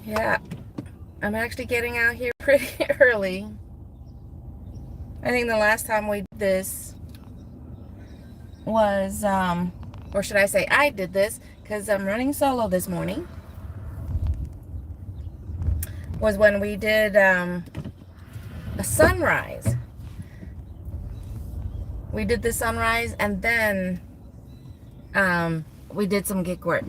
Yeah, I'm actually getting out here pretty early. I think the last time we did this was, or should I say I did this, because I'm running solo this morning, was when we did a sunrise. We did the sunrise and then we did some gig work.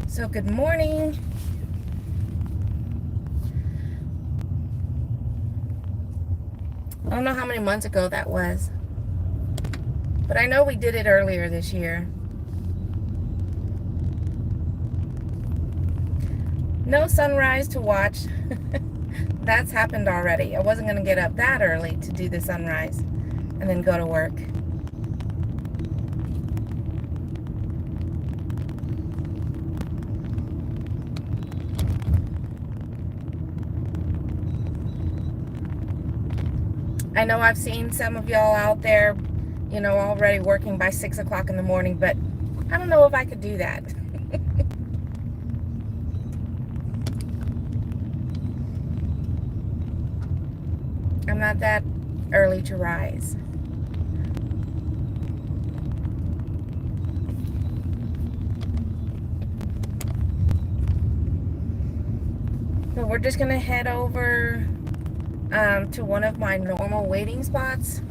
So good morning. I don't know how many months ago that was, but I know we did it earlier this year. No sunrise to watch. That's happened already. I wasn't going to get up that early to do the sunrise and then go to work. I know I've seen some of y'all out there, you know, already working by 6 o'clock in the morning, but I don't know if I could do that. I'm not that early to rise. But we're just gonna head over to one of my normal waiting spots.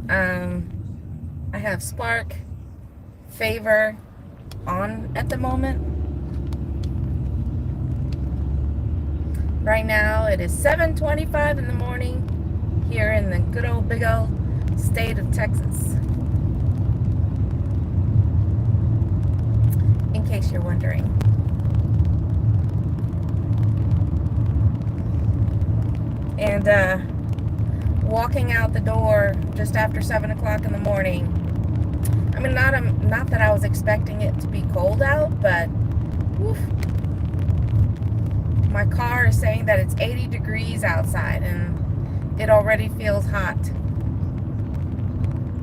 I have Spark, Favor on at the moment. Right now it is 7:25 in the morning here in the good old big old state of Texas. In case you're wondering. And walking out the door just after 7 o'clock in the morning. I mean, not that I was expecting it to be cold out, but woof, my car is saying that it's 80 degrees outside and it already feels hot.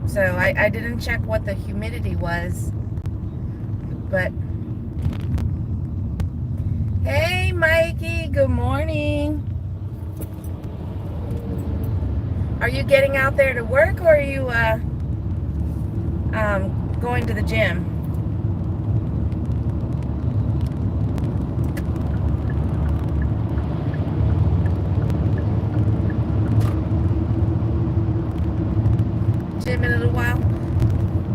So I didn't check what the humidity was, but hey Mikey, good morning. Are you getting out there to work, or are you going to the gym? Gym in a little while.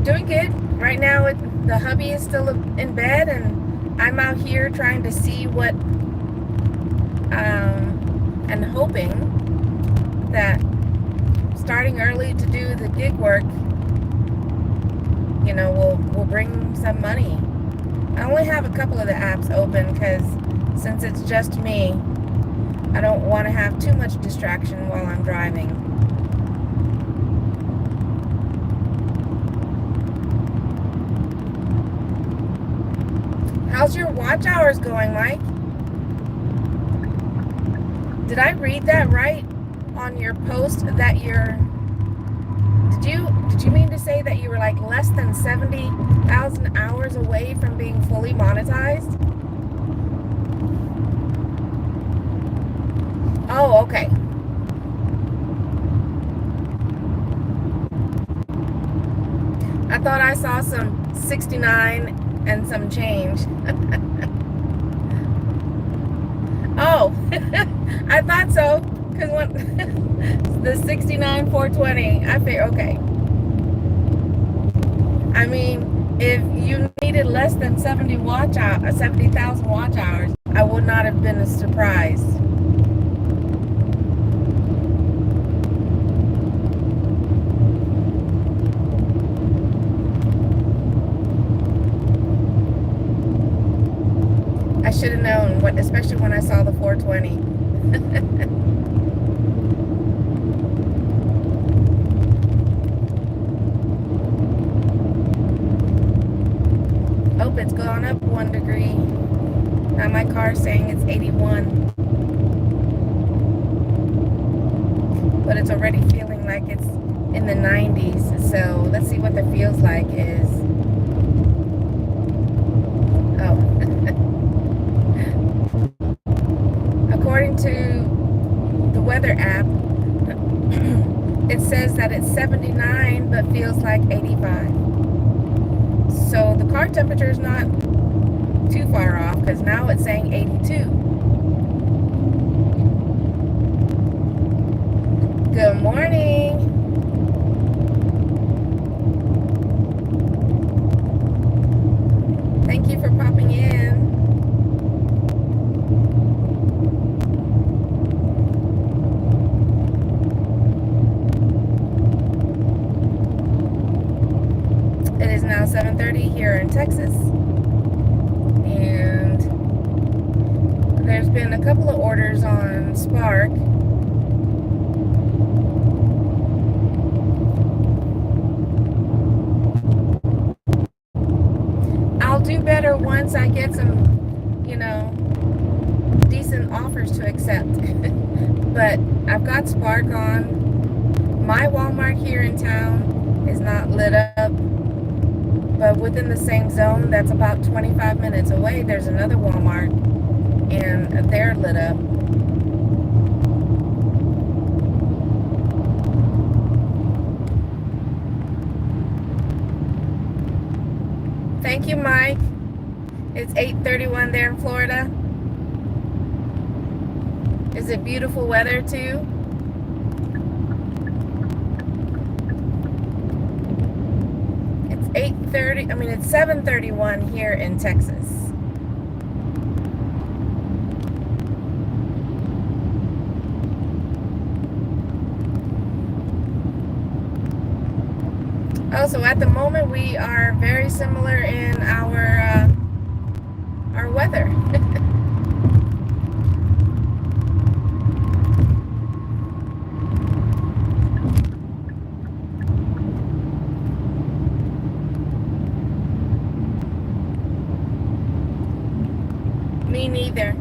Doing good. Right now, the hubby is still in bed, and I'm out here trying to see what, and hoping that starting early to do the gig work, you know, will bring some money. I only have a couple of the apps open because since it's just me, I don't want to have too much distraction while I'm driving. How's your watch hours going, Mike? Did I read that right on your post that did you mean to say that you were like less than 70,000 hours away from being fully monetized? Oh, okay. I thought I saw some 69 and some change. Oh, I thought so. Because when the 69,420, I figured, okay. I mean, if you needed less than 70,000 watch hours, I would not have been surprised. I should have known, especially when I saw the 420. Oh, it's gone up 1 degree. Now my car's saying it's 81. But it's already feeling like it's in the 90s. So let's see what the feels like is. feels like 85. So the car temperature is not too far off because now it's saying 82. Good morning. Thank you for popping in. It is now 7:30 here in Texas. And there's been a couple of orders on Spark. I'll do better once I get some, decent offers to accept. But I've got Spark on. My Walmart here in town is not lit up. But within the same zone, that's about 25 minutes away, there's another Walmart, and they're lit up. Thank you, Mike. It's 8:31 there in Florida. Is it beautiful weather too? It's 8:30. It's 7:31 here in Texas. Oh, so at the moment we are very similar in our weather. Me neither.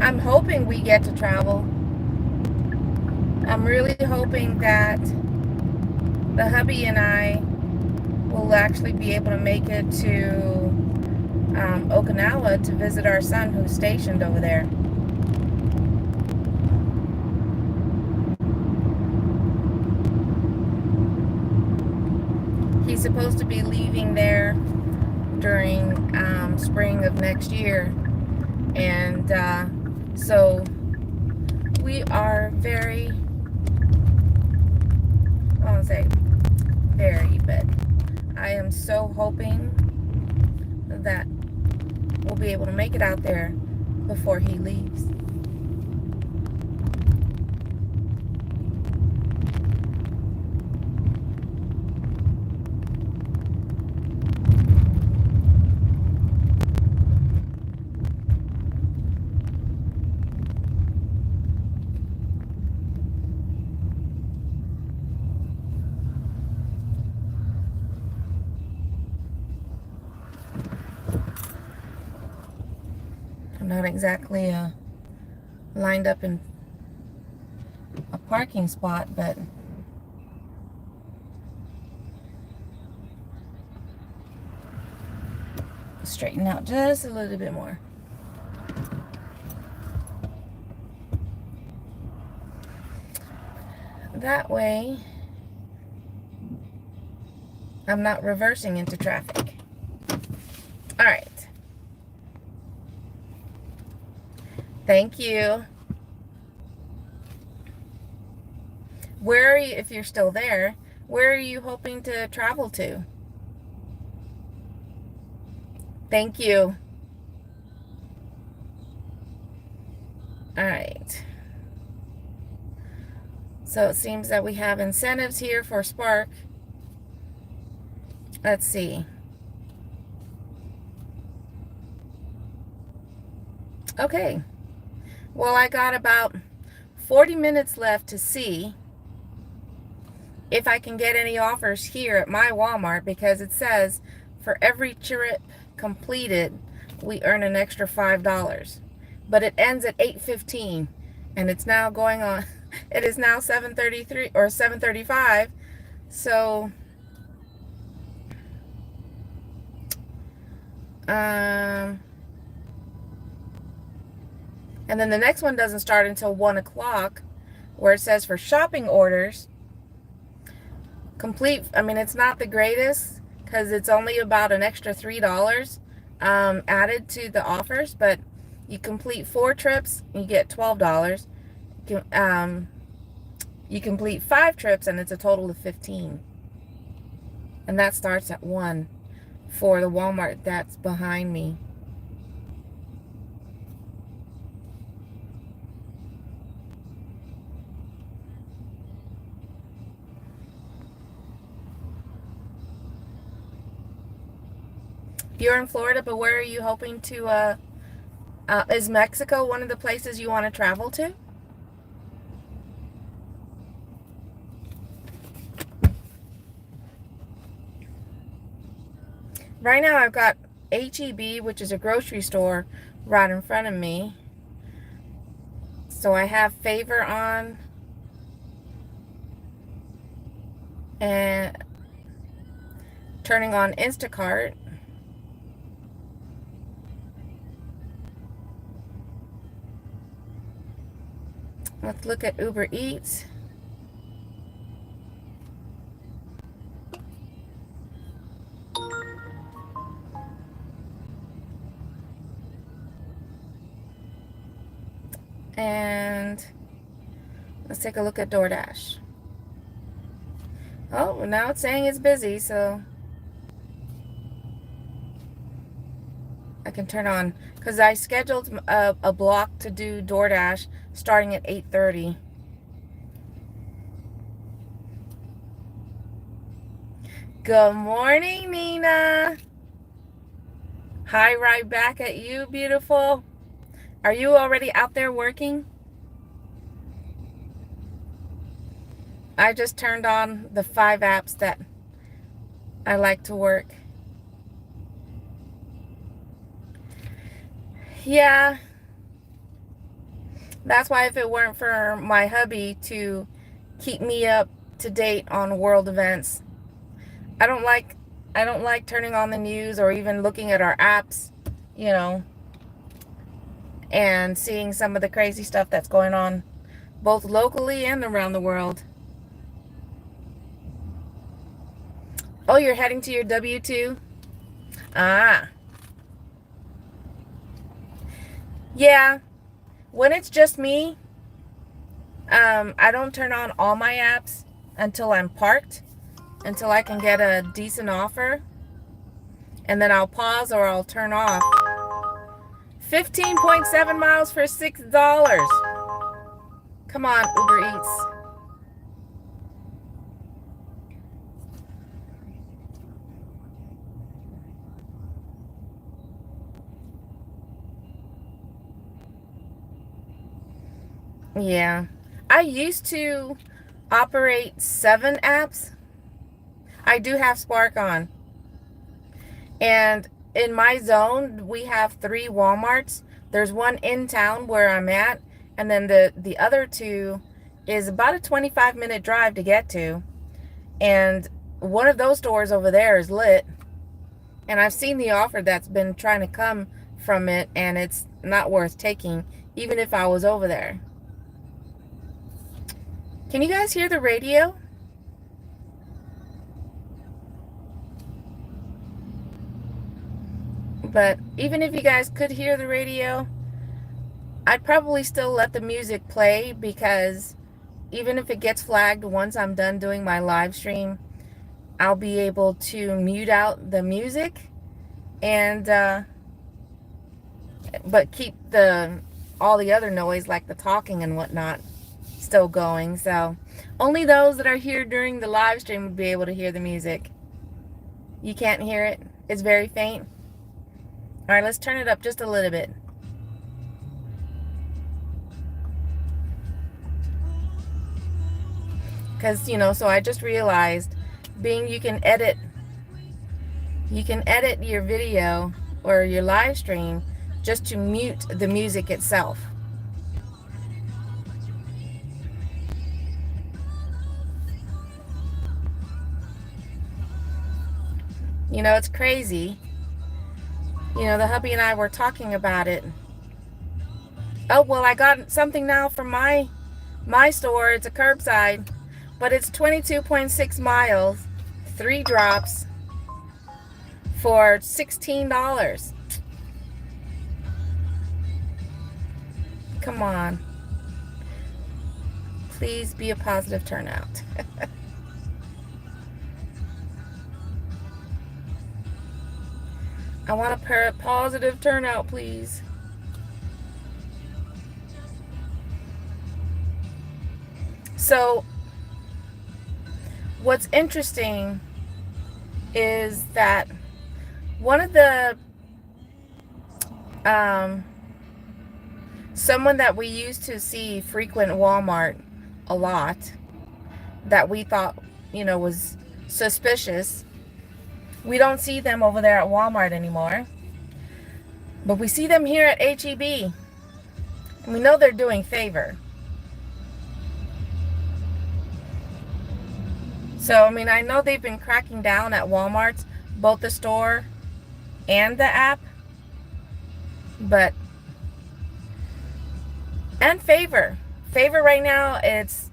I'm hoping we get to travel. I'm really hoping that the hubby and I will actually be able to make it to Okinawa to visit our son who's stationed over there. He's supposed to be leaving there during spring of next year. And so we are very, I won't say very, but I am so hoping that we'll be able to make it out there before he leaves. Not exactly lined up in a parking spot, but straighten out just a little bit more. That way I'm not reversing into traffic. All right. Thank you. Where are you, if you're still there, where are you hoping to travel to? Thank you. All right. So it seems that we have incentives here for Spark. Let's see. Okay. Well, I got about 40 minutes left to see if I can get any offers here at my Walmart, because it says for every trip completed, we earn an extra $5. But it ends at 8:15, and it's now going on. It is now 7:33 or 7:35. So And then the next one doesn't start until 1 o'clock, where it says for shopping orders, complete, I mean, it's not the greatest because it's only about an extra $3 added to the offers, but you complete 4 trips, you get $12. You complete 5 trips and it's a total of 15. And that starts at 1 for the Walmart that's behind me. You're in Florida, but where are you hoping to, is Mexico one of the places you want to travel to? Right now I've got H-E-B, which is a grocery store, right in front of me. So I have Favor on. And turning on Instacart. Let's look at Uber Eats. And let's take a look at DoorDash. Oh, now it's saying it's busy, so I can turn on, because I scheduled a block to do DoorDash starting at 8:30. Good morning, Nina. Hi, right back at you, beautiful. Are you already out there working? I just turned on the 5 apps that I like to work. Yeah. That's why if it weren't for my hubby to keep me up to date on world events, I don't like turning on the news or even looking at our apps, you know, and seeing some of the crazy stuff that's going on both locally and around the world. Oh, you're heading to your W-2? Ah. Yeah. When it's just me, I don't turn on all my apps until I'm parked, until I can get a decent offer. And then I'll pause or I'll turn off. 15.7 miles for $6. Come on, Uber Eats. Yeah. I used to operate 7 apps. I do have Spark on. And in my zone, we have 3 Walmarts. There's one in town where I'm at, and then the other 2 is about a 25-minute drive to get to. And one of those stores over there is lit. And I've seen the offer that's been trying to come from it, and it's not worth taking, even if I was over there. Can you guys hear the radio? But even if you guys could hear the radio, I'd probably still let the music play, because even if it gets flagged once I'm done doing my live stream, I'll be able to mute out the music and but keep all the other noise, like the talking and whatnot, still going. So only those that are here during the live stream would be able to hear the music. You can't hear it? It's very faint. All right, let's turn it up just a little bit. Because, so I just realized, you can edit your video or your live stream just to mute the music itself. It's crazy. The hubby and I were talking about it. Oh, well, I got something now from my store. It's a curbside, but it's 22.6 miles, 3 drops for $16. Come on. Please be a positive turnout. I want a positive turnout, please. So, what's interesting is that one of the someone that we used to see frequent Walmart a lot, that we thought, was suspicious. We don't see them over there at Walmart anymore, but we see them here at H-E-B, and we know they're doing favor. So, I mean, I know they've been cracking down at Walmart, both the store and the app, but, and Favor right now, it's,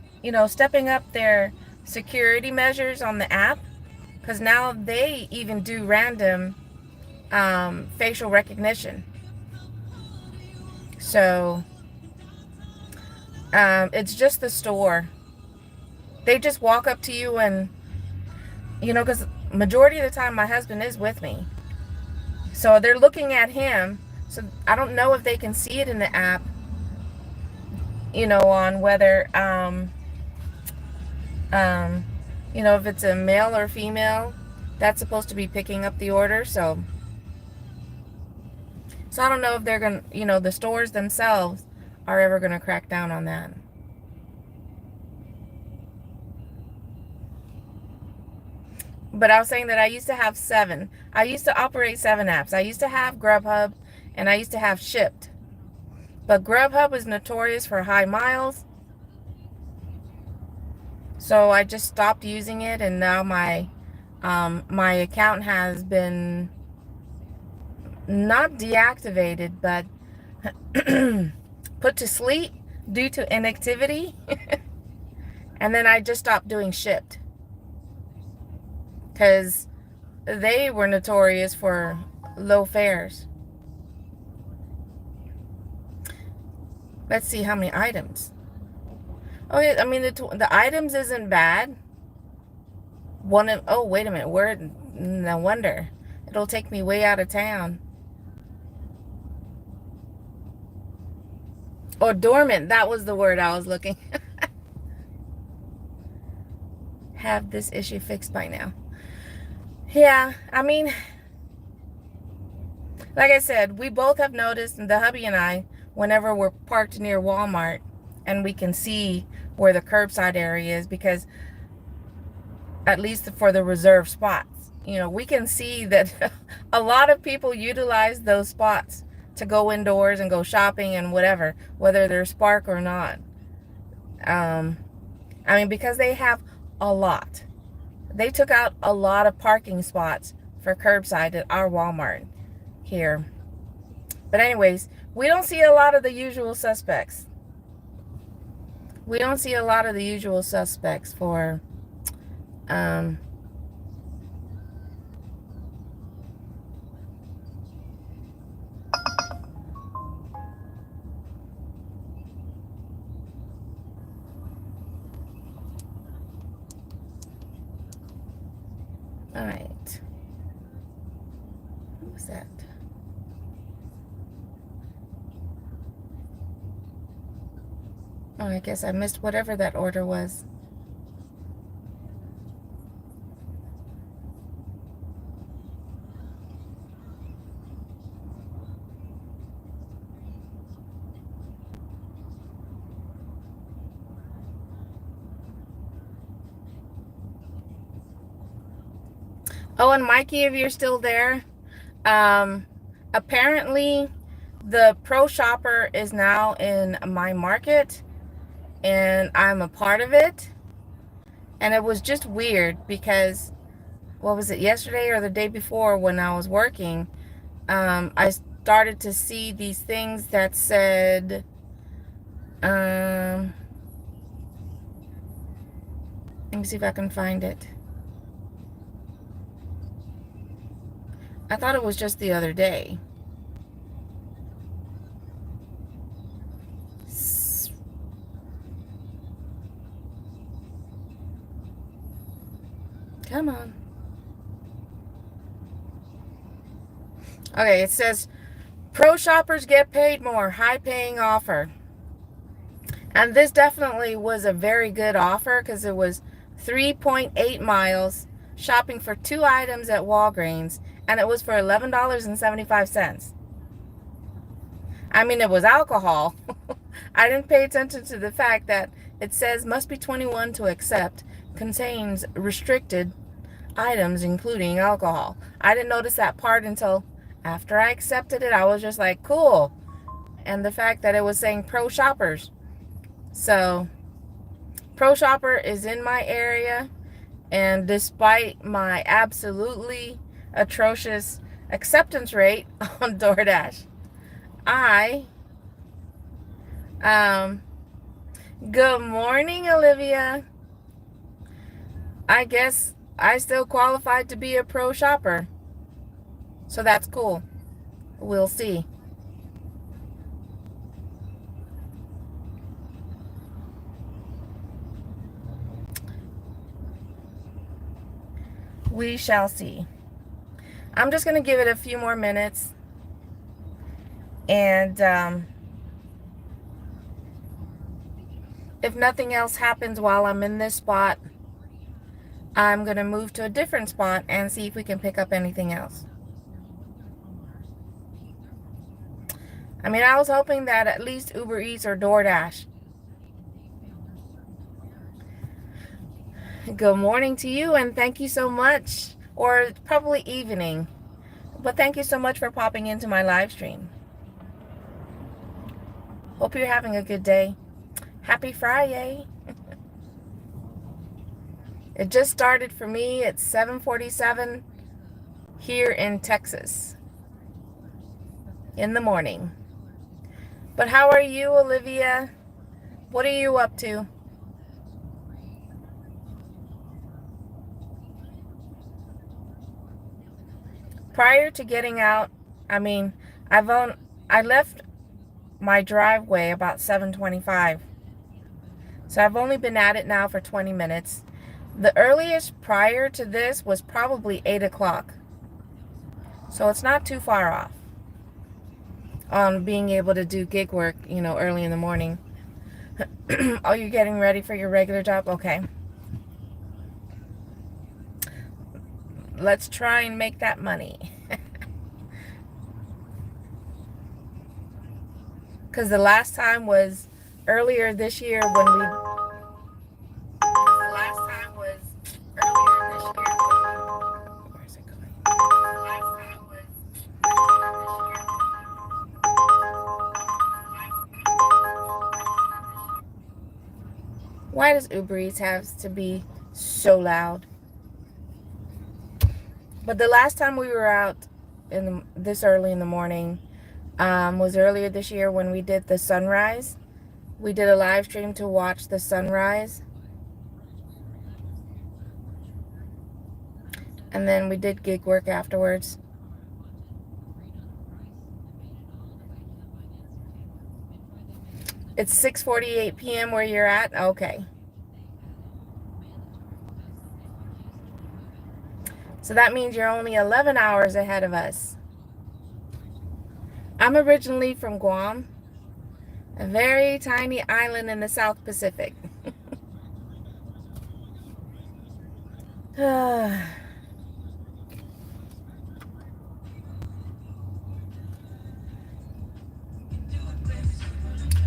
stepping up their security measures on the app, because now they even do random facial recognition. So it's just the store. They just walk up to you and, because majority of the time my husband is with me, so they're looking at him. So I don't know if they can see it in the app, on whether if it's a male or female that's supposed to be picking up the order. So I don't know if they're gonna, the stores themselves are ever gonna crack down on that. But I was saying that I used to have 7. I used to operate 7 apps. I used to have Grubhub, and I used to have Shipt. But Grubhub was notorious for high miles, so I just stopped using it, and now my account has been not deactivated, but put to sleep due to inactivity. And then I just stopped doing Shipt, because they were notorious for low fares. Let's see how many items. Oh, yeah, I mean, the items isn't bad. Oh, wait a minute. No wonder. It'll take me way out of town. Oh, dormant. That was the word I was looking. Have this issue fixed by now. Yeah, I mean, like I said, we both have noticed, the hubby and I, whenever we're parked near Walmart and we can see where the curbside area is, because at least for the reserved spots, we can see that a lot of people utilize those spots to go indoors and go shopping and whatever, whether they're Spark or not. I mean, because they have a lot. They took out a lot of parking spots for curbside at our Walmart here. But anyways, we don't see a lot of the usual suspects. We don't see a lot of the usual suspects for all right. What was that? Oh, I guess I missed whatever that order was. Oh, and Mikey, if you're still there, apparently the Pro Shopper is now in my market, and I'm a part of it. And it was just weird because, what was it, yesterday or the day before when I was working, I started to see these things that said Let me see if I can find it. I thought it was just the other day. Come on. Okay, it says pro shoppers get paid more, high paying offer. And this definitely was a very good offer because it was 3.8 miles, shopping for 2 items at Walgreens, and it was for $11.75. I mean, it was alcohol. I didn't pay attention to the fact that it says must be 21 to accept, contains restricted items including alcohol. I didn't notice that part until after I accepted it. I was just like, cool. And the fact that it was saying pro shoppers. So Pro Shopper is in my area, and despite my absolutely atrocious acceptance rate on DoorDash, good morning, Olivia. I guess I still qualified to be a pro shopper. So that's cool. We'll see. We shall see. I'm just going to give it a few more minutes. And if nothing else happens while I'm in this spot, I'm going to move to a different spot and see if we can pick up anything else. I mean, I was hoping that at least Uber Eats or DoorDash. Good morning to you, and thank you so much, or probably evening, but thank you so much for popping into my live stream. Hope you're having a good day. Happy Friday. It just started for me at 7:47 here in Texas in the morning. But how are you, Olivia? What are you up to? Prior to getting out, I mean, I left my driveway about 7:25. So I've only been at it now for 20 minutes. The earliest prior to this was probably 8 o'clock. So it's not too far off on being able to do gig work, early in the morning. Oh, you're getting ready for your regular job? Okay. Let's try and make that money. Because the last time was earlier this year when we... Where's it going? Why does Uber Eats have to be so loud? But the last time we were out this early in the morning was earlier this year when we did the sunrise. We did a live stream to watch the sunrise. And then we did gig work afterwards. It's 6:48 p.m. where you're at? Okay. So that means you're only 11 hours ahead of us. I'm originally from Guam, a very tiny island in the South Pacific.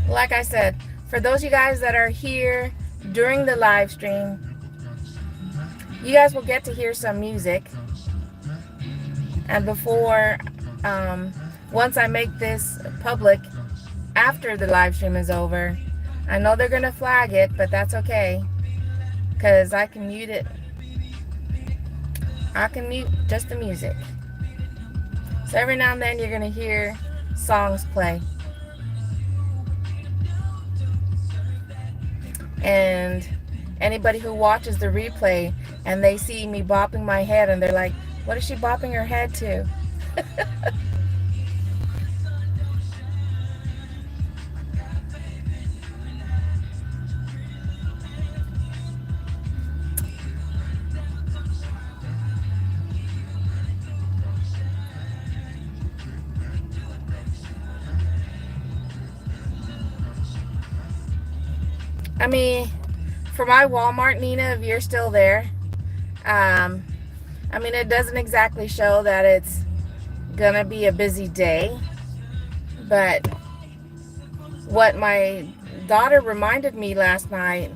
Like I said, for those of you guys that are here during the live stream, you guys will get to hear some music. And before, once I make this public after the live stream is over, I know they're going to flag it, but that's okay. Because I can mute it. I can mute just the music. So every now and then you're going to hear songs play. anybody who watches the replay and they see me bopping my head and they're like, what is she bopping her head to? I mean, for my Walmart, Nina, if you're still there, I mean, it doesn't exactly show that it's gonna be a busy day, but what my daughter reminded me last night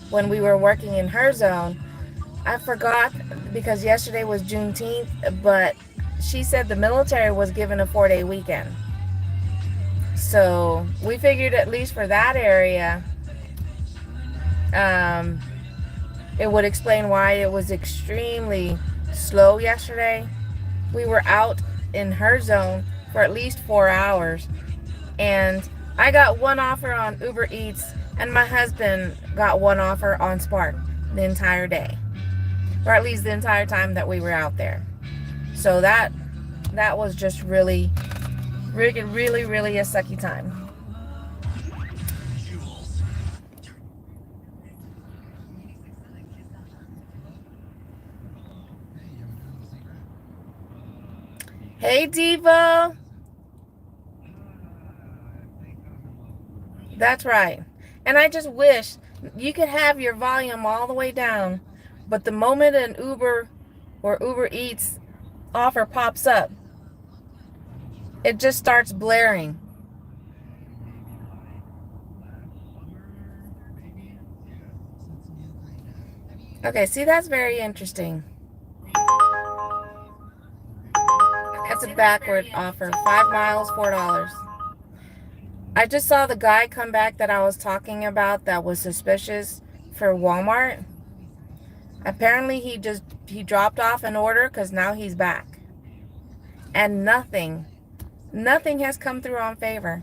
when we were working in her zone, I forgot because yesterday was Juneteenth, but she said the military was given a 4-day weekend. So we figured at least for that area, it would explain why it was extremely slow yesterday. We were out in her zone for at least 4 hours, and I got one offer on Uber Eats, and my husband got one offer on Spark the entire day, or at least the entire time that we were out there. So that was just really a sucky time. Hey, Devo. That's right. And I just wish you could have your volume all the way down, but the moment an Uber or Uber Eats offer pops up, it just starts blaring. Okay, see, that's very interesting. That's a backward offer. 5 miles, $4. I just saw the guy come back that I was talking about that was suspicious for Walmart. Apparently he dropped off an order because now he's back. And nothing has come through on Favor.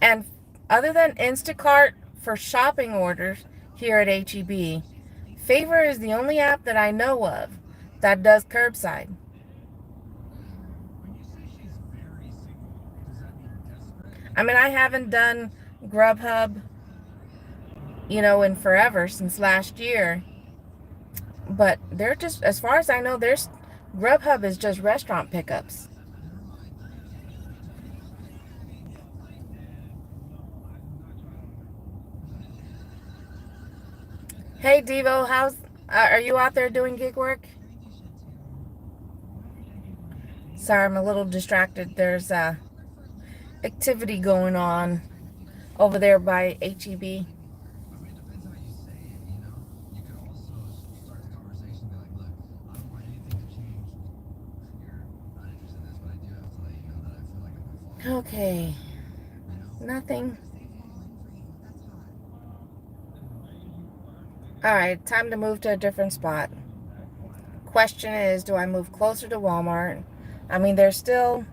And other than Instacart for shopping orders here at HEB, Favor is the only app that I know of that does curbside. I mean, I haven't done Grubhub, in forever, since last year. But they're just, as far as I know, Grubhub is just restaurant pickups. Hey, Devo, are you out there doing gig work? Sorry, I'm a little distracted. There's activity going on over there by HEB. Okay, nothing. All right, time to move to a different spot. Question is, do I move closer to Walmart? I mean, there's still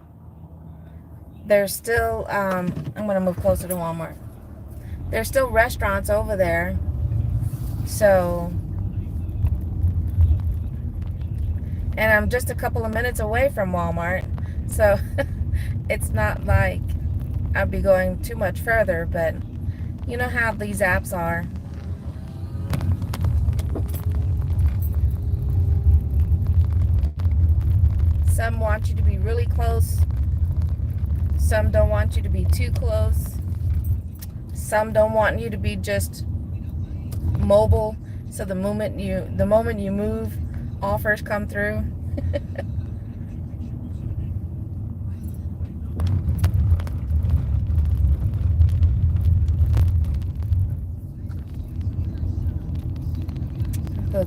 I'm gonna move closer to Walmart. There's still restaurants over there, so, and I'm just a couple of minutes away from Walmart, so it's not like I'd be going too much further, but you know how these apps are. Some want you to be really close. Some don't want you to be too close. Some don't want you to be just mobile. So the moment you move, offers come through.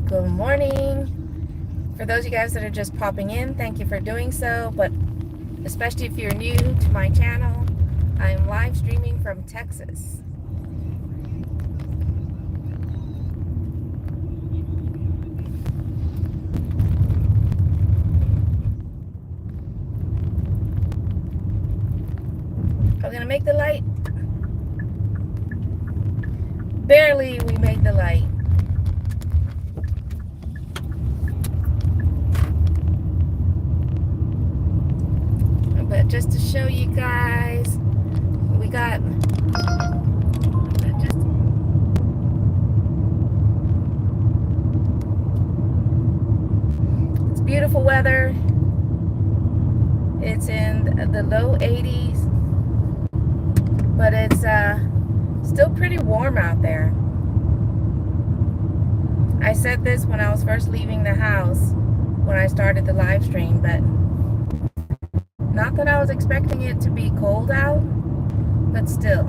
Good morning. For those of you guys that are just popping in, thank you for doing so. But especially if you're new to my channel, I am live streaming from Texas. I'm gonna make the light. Barely we made the light. But just to show you guys, we got just it's beautiful weather. It's in the low 80s, but it's still pretty warm out there. I said this when I was first leaving the house when I started the live stream, but not that I was expecting it to be cold out, but still.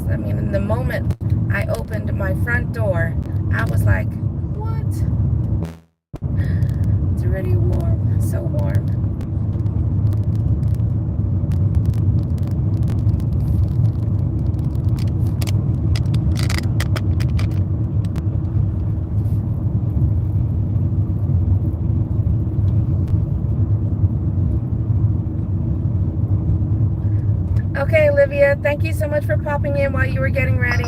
In the moment I opened my front door, I was like, what? It's really warm, so warm. Okay, Olivia, thank you so much for popping in while you were getting ready.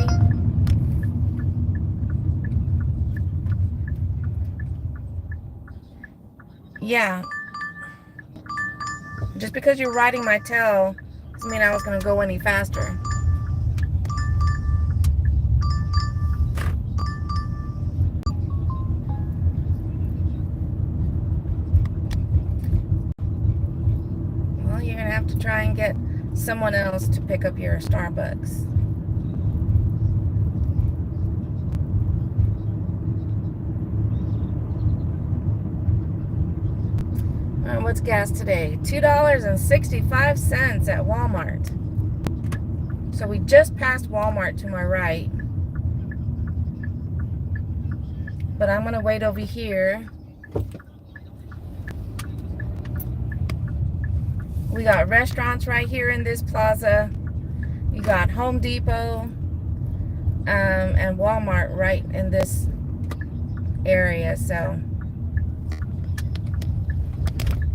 Yeah. Just because you're riding my tail doesn't mean I was going to go any faster. Well, you're going to have to try and get someone else to pick up your Starbucks. What's gas today? $2.65 at Walmart. So we just passed Walmart to my right. But I'm going to wait over here. We got restaurants right here in this plaza. You got Home Depot and Walmart right in this area. So,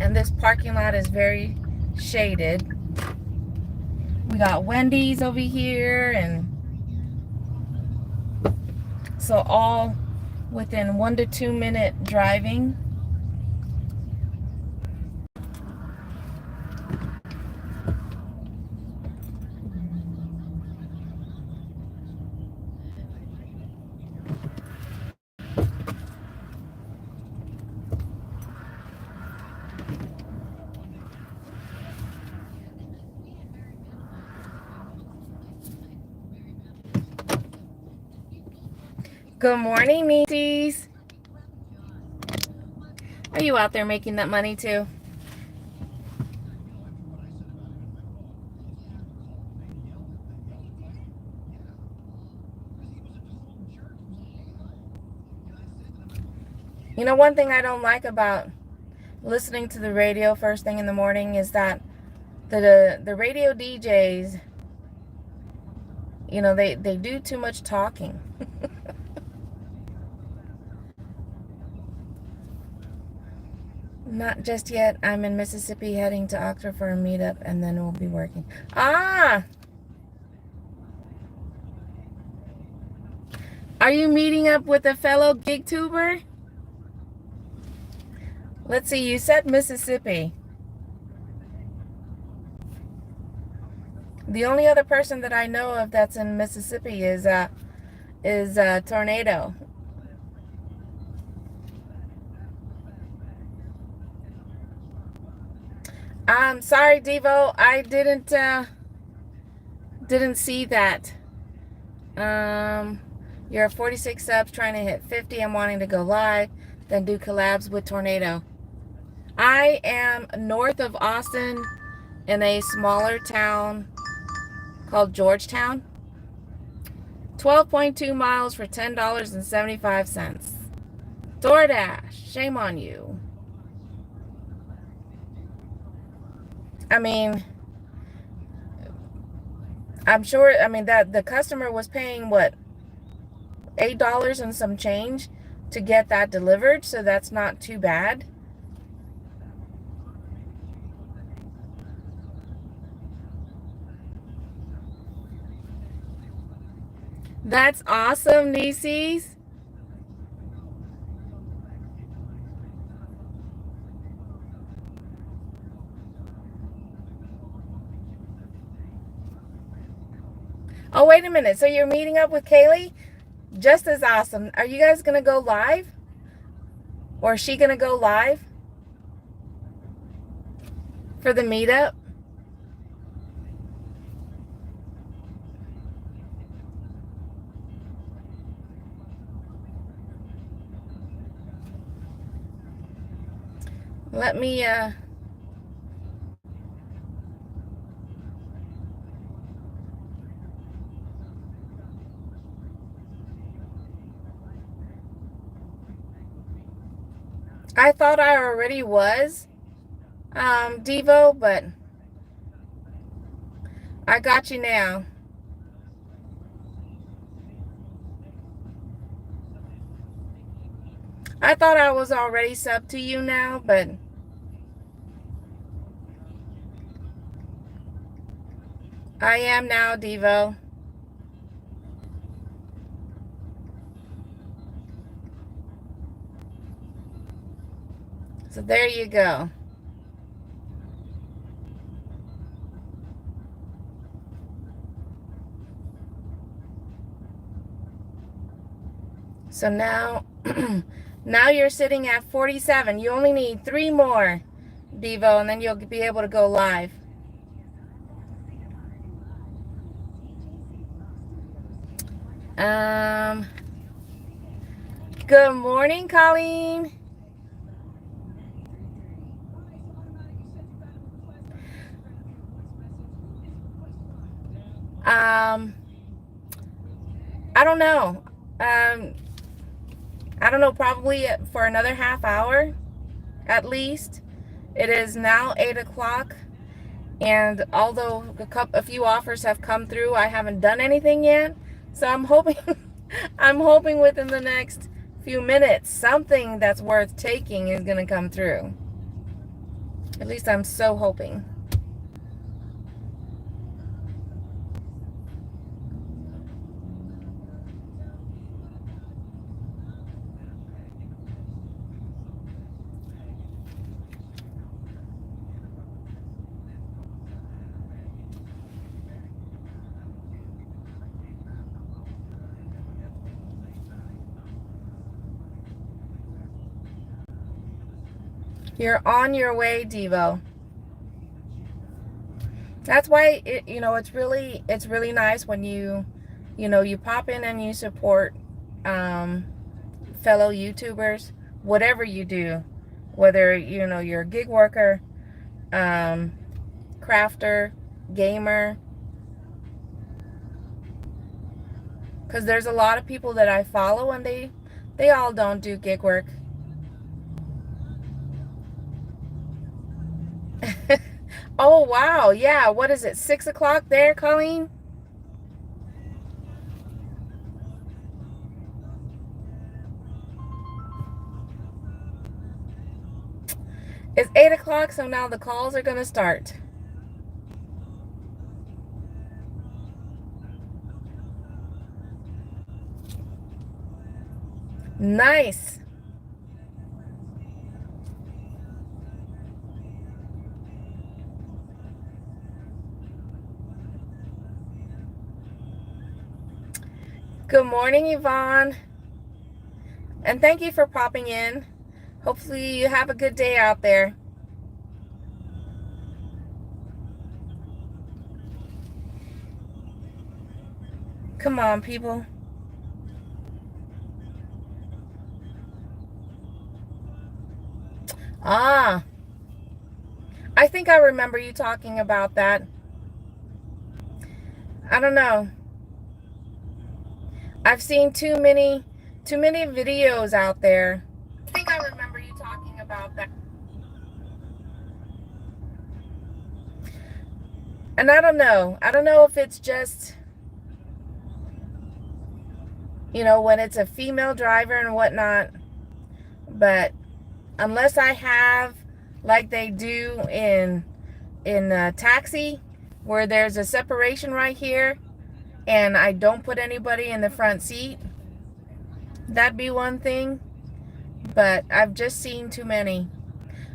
and this parking lot is very shaded. We got Wendy's over here, and so all within 1 to 2 minute driving. Good morning, meaties. Are you out there making that money too? You know, one thing I don't like about listening to the radio first thing in the morning is that the radio DJs, you know, they do too much talking. Not just yet. I'm in Mississippi heading to Oxford for a meetup, and then we'll be working. Ah! Are you meeting up with a fellow gig tuber? Let's see, you said Mississippi. The only other person that I know of that's in Mississippi is Tornado. I'm sorry, Devo. I didn't see that. You're 46 subs trying to hit 50. I'm wanting to go live, then do collabs with Tornado. I am north of Austin in a smaller town called Georgetown. 12.2 miles for $10.75. DoorDash, shame on you. I mean, I'm sure, that the customer was paying what, $8 and some change to get that delivered, so that's not too bad. That's awesome, Nieces. Oh, wait a minute. So you're meeting up with Kaylee? Just as awesome. Are you guys going to go live? Or is she going to go live for the meetup? Let me, I thought I already was, Devo, but I got you now. I thought I was already subbed to you now, but I am now, Devo. So there you go. So now, now you're sitting at 47. You only need 3 more, Devo, and then you'll be able to go live. Good morning, Colleen. I don't know. I don't know, probably for another half hour at least. It is now 8 o'clock, and although a few offers have come through, I haven't done anything yet. So I'm hoping, I'm hoping within the next few minutes, something that's worth taking is going to come through. At least I'm so hoping. You're on your way, Devo. That's why it's really nice when you pop in and you support fellow YouTubers, whatever you do, whether you're a gig worker, crafter, gamer, because there's a lot of people that I follow and they all don't do gig work. Oh, wow. Yeah. What is it? 6 o'clock there, Colleen? It's 8 o'clock, so now the calls are going to start. Nice. Good morning, Yvonne. And thank you for popping in. Hopefully you have a good day out there. Come on, people. Ah, I think I remember you talking about that. I don't know. I've seen too many videos out there. I think I remember you talking about that. And I don't know. I don't know if it's just, when it's a female driver and whatnot. But unless I have, like they do in Taxi, where there's a separation right here, and I don't put anybody in the front seat, that'd be one thing. But I've just seen too many.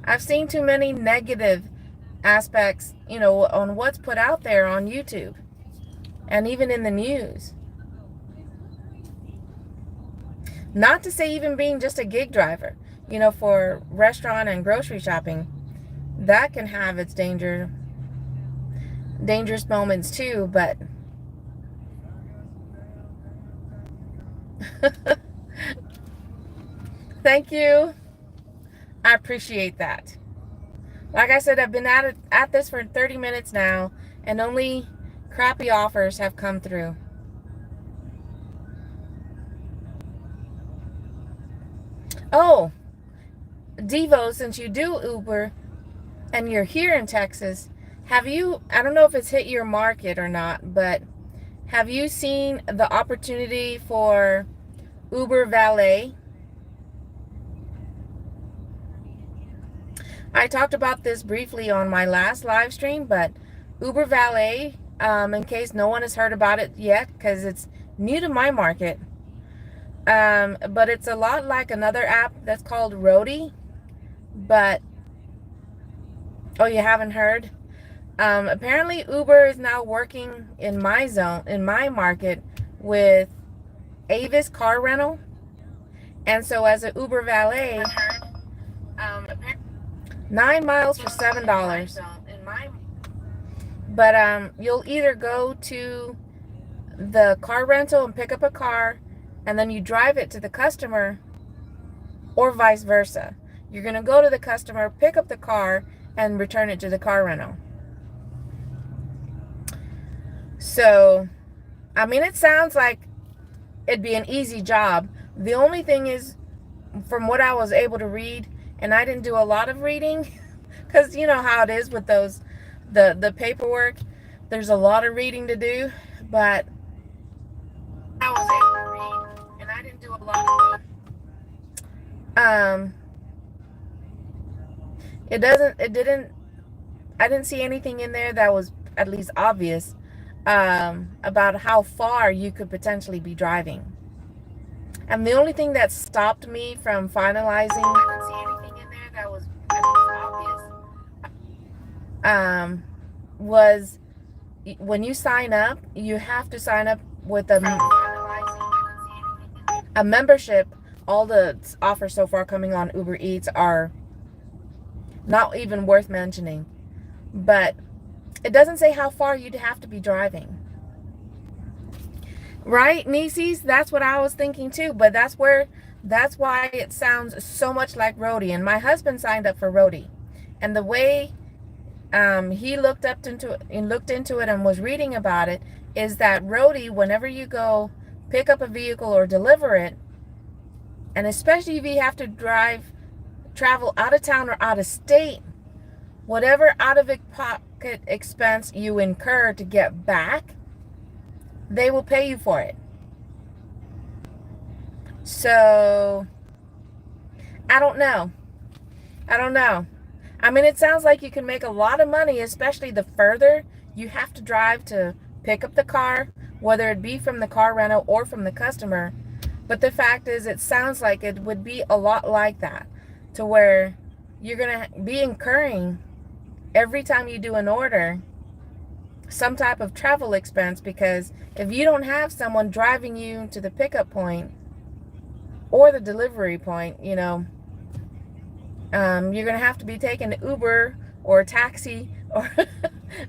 I've seen too many negative aspects, on what's put out there on YouTube and even in the news. Not to say even being just a gig driver, for restaurant and grocery shopping, that can have its dangerous moments too, but thank you. I appreciate that. Like I said, I've been at this for 30 minutes now, and only crappy offers have come through. Oh, Devo, since you do Uber and you're here in Texas, I don't know if it's hit your market or not, but have you seen the opportunity for Uber Valet? I talked about this briefly on my last live stream, but Uber Valet, in case no one has heard about it yet, because it's new to my market, but it's a lot like another app that's called Roadie. But oh, you haven't heard? Apparently Uber is now working in my market, with Avis Car Rental. And so as an Uber Valet, 9 miles for $7. But you'll either go to the car rental and pick up a car, and then you drive it to the customer, or vice versa. You're going to go to the customer, pick up the car, and return it to the car rental. So, I mean, it sounds like it'd be an easy job. The only thing is, from what I was able to read, and I didn't do a lot of reading, because you know how it is with the paperwork. There's a lot of reading to do, but I was able to read, and I didn't do a lot of I didn't see anything in there that was at least obvious about how far you could potentially be driving. And the only thing that stopped me from finalizing, I didn't see anything in there that was at least obvious, was when you sign up, you have to sign up with a membership. All the offers so far coming on Uber Eats are not even worth mentioning. But it doesn't say how far you'd have to be driving. Right, Nieces? That's what I was thinking too. But that's why it sounds so much like Roadie. And my husband signed up for Roadie. And the way he looked into it and was reading about it, is that Roadie, whenever you go pick up a vehicle or deliver it, and especially if you have to travel out of town or out of state, whatever out-of-pocket expense you incur to get back, they will pay you for it. So, I don't know. I mean, it sounds like you can make a lot of money, especially the further you have to drive to pick up the car, whether it be from the car rental or from the customer. But the fact is, it sounds like it would be a lot like that, to where you're going to be incurring, every time you do an order, some type of travel expense, because if you don't have someone driving you to the pickup point or the delivery point, you're going to have to be taking an Uber or a taxi or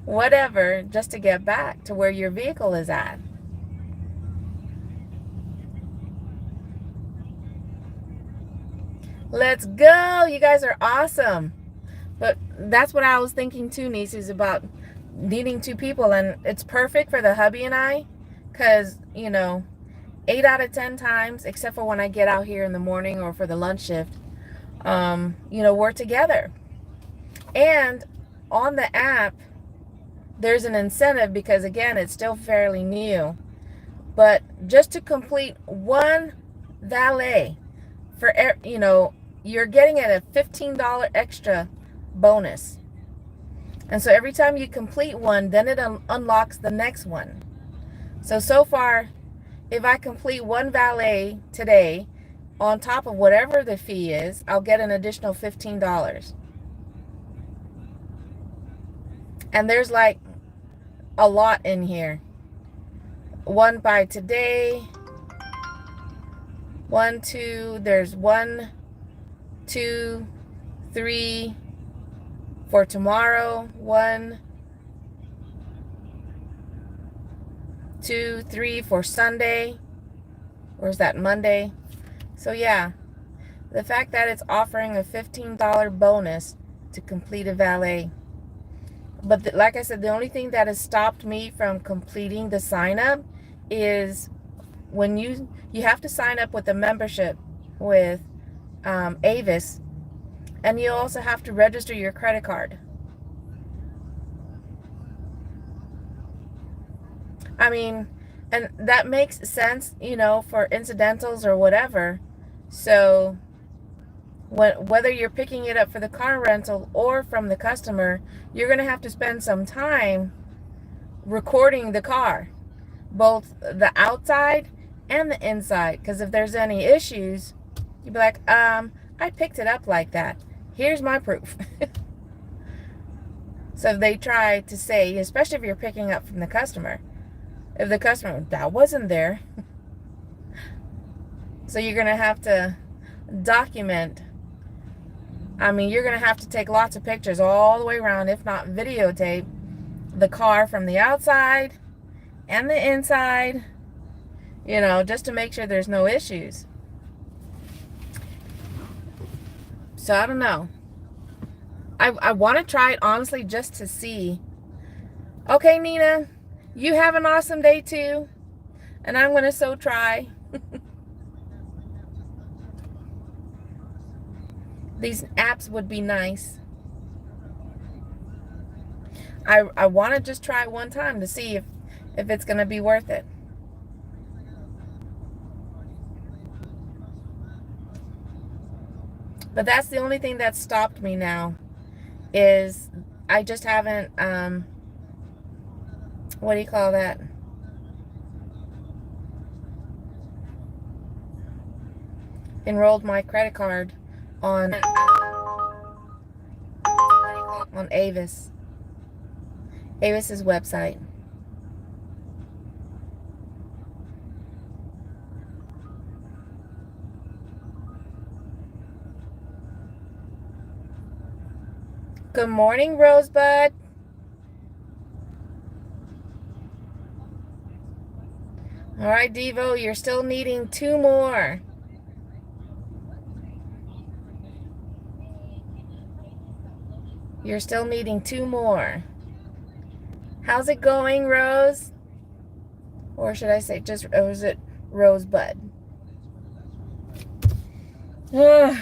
whatever just to get back to where your vehicle is at. Let's go. You guys are awesome. But that's what I was thinking too, nieces, about needing 2 people. And it's perfect for the hubby and I, because 8 out of 10 times, except for when I get out here in the morning or for the lunch shift, we're together. And on the app, there's an incentive, because again, it's still fairly new, but just to complete one valet for you're getting at a $15 extra bonus. And so every time you complete one, then it unlocks the next one. So far, if I complete one valet today, on top of whatever the fee is, I'll get an additional $15. And there's like a lot in here. One by today. One, two, there's 1, 2, 3 for tomorrow. 1, 2, 3 for Sunday. Or is that Monday? So yeah, the fact that it's offering a $15 bonus to complete a valet. But like I said, the only thing that has stopped me from completing the sign up is when you have to sign up with a membership with Avis, and you also have to register your credit card. I mean, and that makes sense, you know, for incidentals or whatever. So whether you're picking it up for the car rental or from the customer, you're going to have to spend some time recording the car, both the outside and the inside, because if there's any issues, you'd be like, I picked it up like that. Here's my proof. So they try to say, especially if you're picking up from the customer, if the customer, that wasn't there. So you're going to have to document. I mean, you're going to have to take lots of pictures all the way around, if not videotape, the car from the outside and the inside, you know, just to make sure there's no issues. So I don't know. I want to try it honestly just to see. Okay, Nina, you have an awesome day too. And I'm going to so try. These apps would be nice. I want to just try one time to see if it's going to be worth it. But that's the only thing that stopped me now, is I just haven't, what do you call that? Enrolled my credit card on Avis. Avis's website. Good morning, Rosebud. All right, Devo, you're still needing 2 more. You're still needing 2 more. How's it going, Rose? Or should I say just, or is it Rosebud? Ugh.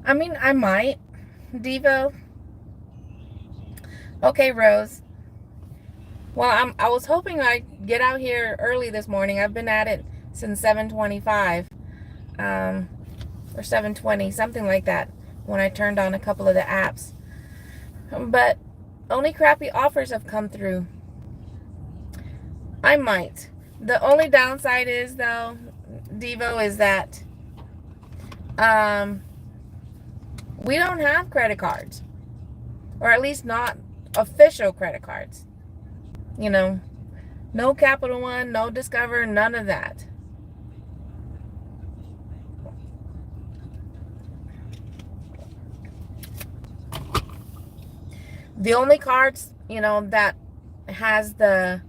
I mean, I might, Devo. Okay, Rose. Well, I was hoping I'd get out here early this morning. I've been at it since 7:25, or 7:20, something like that, when I turned on a couple of the apps. But only crappy offers have come through. I might. The only downside is, though, Devo, is that we don't have credit cards, or at least not official credit cards. You know, no Capital One, no Discover, none of that. The only cards, that has the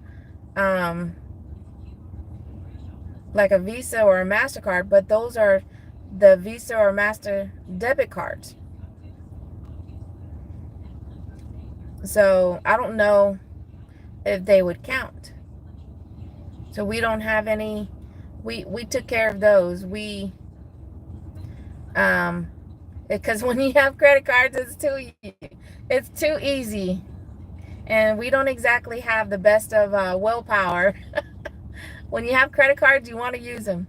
like a Visa or a MasterCard, but those are the Visa or Master debit cards. So I don't know if they would count. So we don't have any. We took care of those. Because when you have credit cards, it's too easy, and we don't exactly have the best of willpower. When you have credit cards, you want to use them.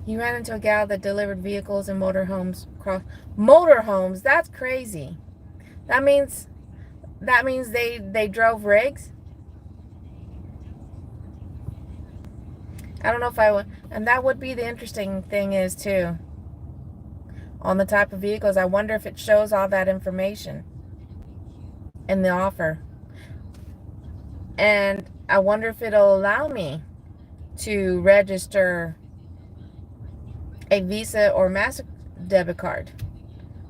You ran into a gal that delivered vehicles and motorhomes. Motorhomes? That's crazy. That means they drove rigs. I don't know if I would, and that would be the interesting thing is too. On the type of vehicles, I wonder if it shows all that information in the offer. And I wonder if it'll allow me to register a Visa or Master debit card.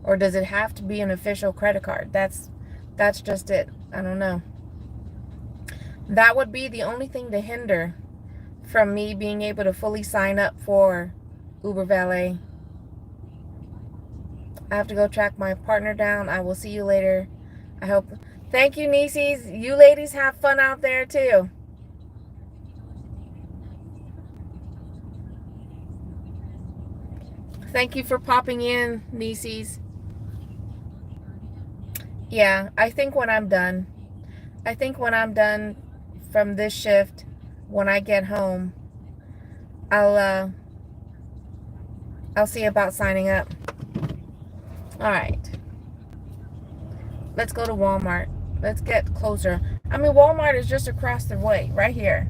Or does it have to be an official credit card? That's just it. I don't know. That would be the only thing to hinder from me being able to fully sign up for Uber Valet. I have to go track my partner down. I will see you later. I hope. Thank you, Nieces. You ladies have fun out there too. Thank you for popping in, Nieces. Yeah, I think when I'm done from this shift, when I get home, I'll see about signing up. All right. Let's go to Walmart. Let's get closer. I mean, Walmart is just across the way, right here.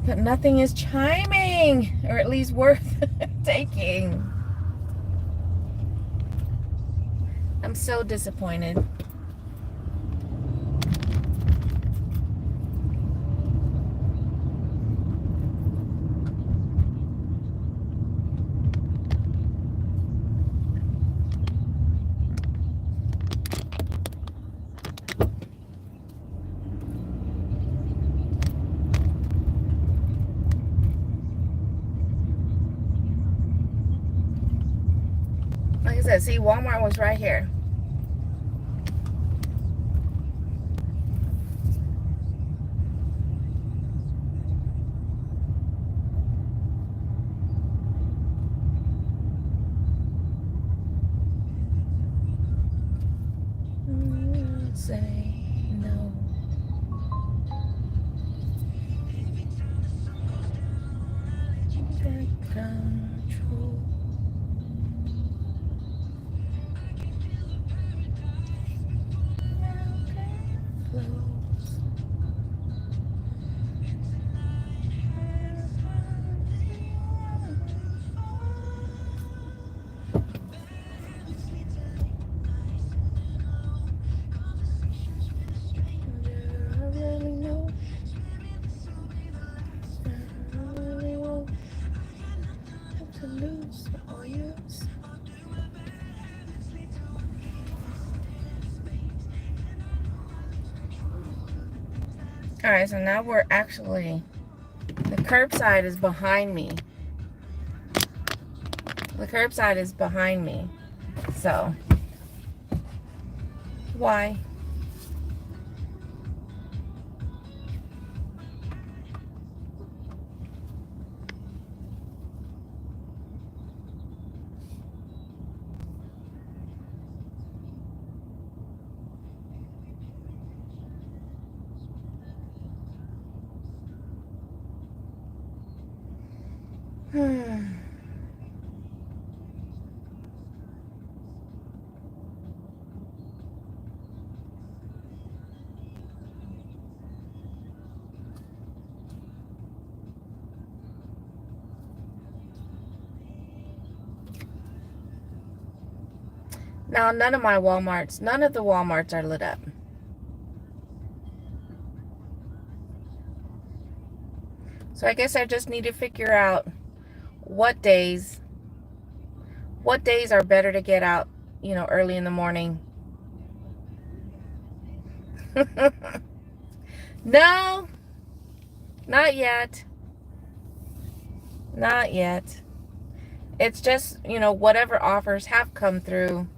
But nothing is chiming, or at least worth taking. I'm so disappointed. Like I said, see, Walmart was right here. Say no. Take control. Alright, so now we're actually, the curbside is behind me. The curbside is behind me. So, why? Now, none of the Walmarts are lit up. So I guess I just need to figure out what days what days are better to get out, early in the morning. No, not yet. Not yet. It's just, whatever offers have come through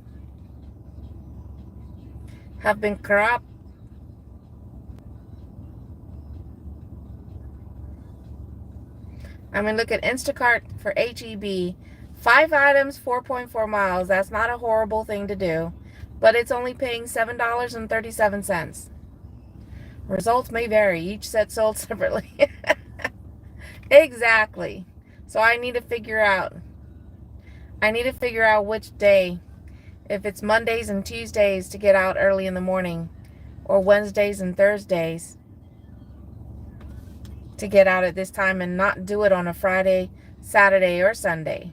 have been crap. I mean, look at Instacart for HEB. 5 items, 4.4 miles. That's not a horrible thing to do, but it's only paying $7.37. Results may vary. Each set sold separately. Exactly. So I need to figure out which day, if it's Mondays and Tuesdays to get out early in the morning, or Wednesdays and Thursdays to get out at this time and not do it on a Friday, Saturday, or Sunday.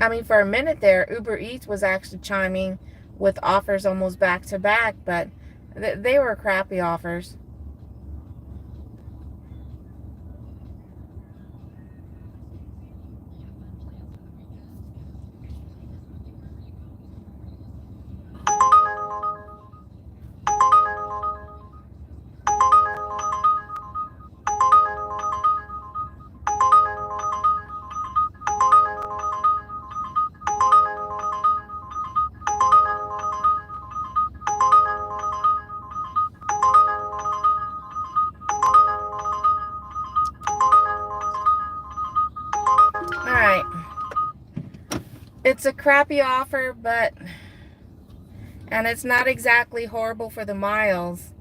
I mean, for a minute there, Uber Eats was actually chiming with offers almost back to back, but they were crappy offers. All right. It's a crappy offer, and it's not exactly horrible for the miles.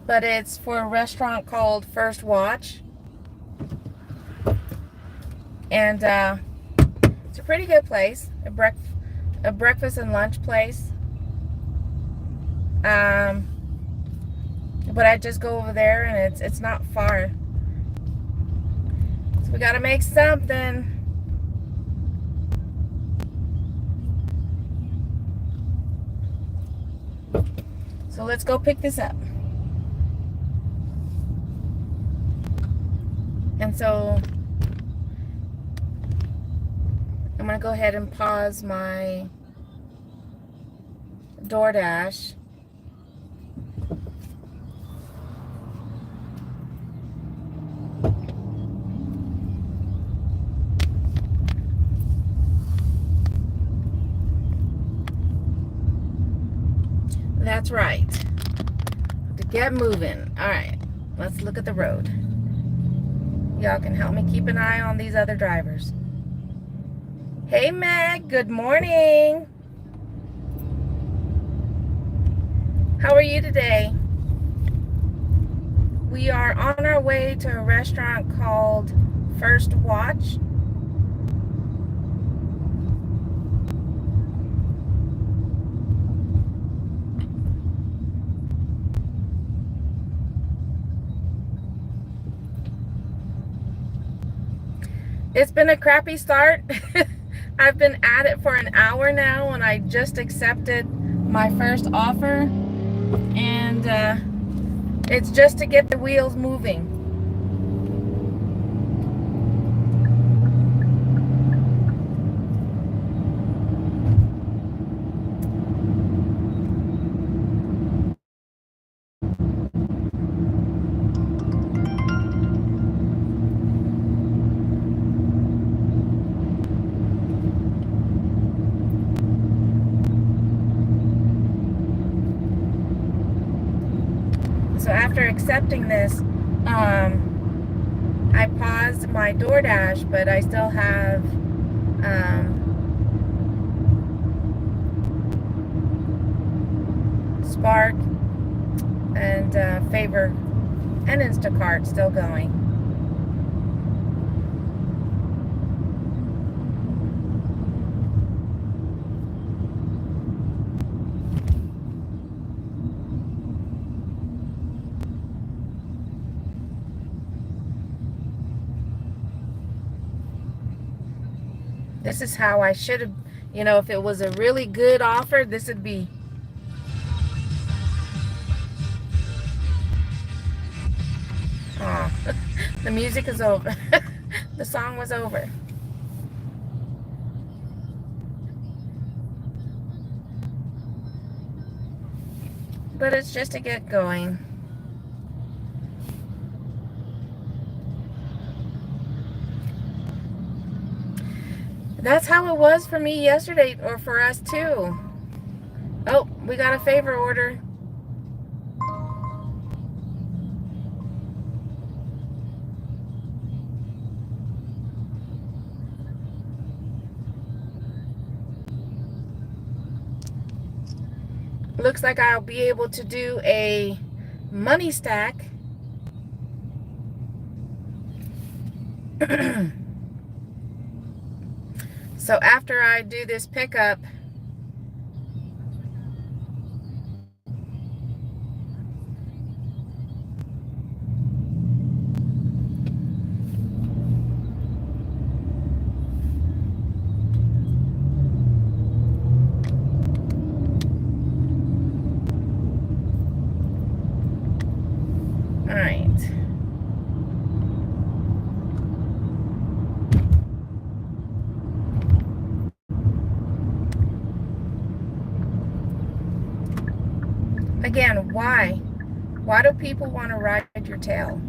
But it's for a restaurant called First Watch. And it's a pretty good place. A breakfast and lunch place. But I just go over there, and it's not far. So we gotta make something. So let's go pick this up. And so I'm gonna go ahead and pause my DoorDash. That's right. To get moving. All right, let's look at the road. Y'all can help me keep an eye on these other drivers. Hey, Meg. Good morning. How are you today? We are on our way to a restaurant called First Watch. It's been a crappy start. I've been at it for an hour now, and I just accepted my first offer. And it's just to get the wheels moving. So after accepting this, I paused my DoorDash, but I still have Spark and Favor and Instacart still going. This is how I should have, you know, if it was a really good offer, this would be. Oh, the music is over. The song was over. But it's just to get going. That's how it was for me yesterday, or for us too. Oh, we got a favor order. Looks like I'll be able to do a money stack. So after I do this pickup, all right. Again, why? Why do people want to ride your tail?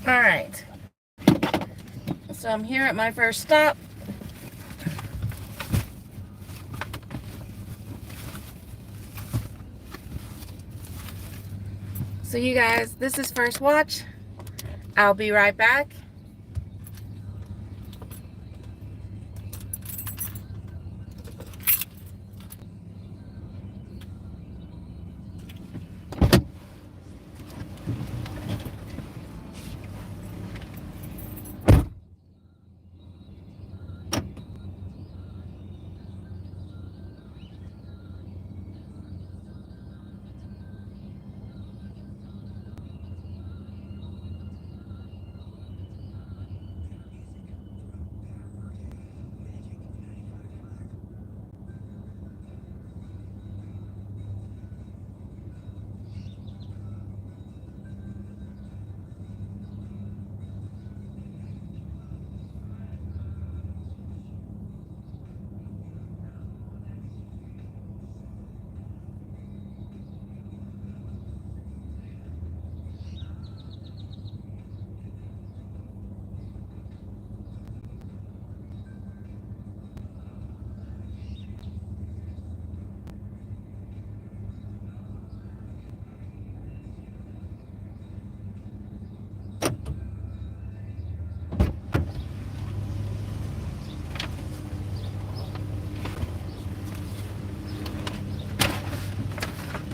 All right. So I'm here at my first stop. So you guys, this is First Watch. I'll be right back.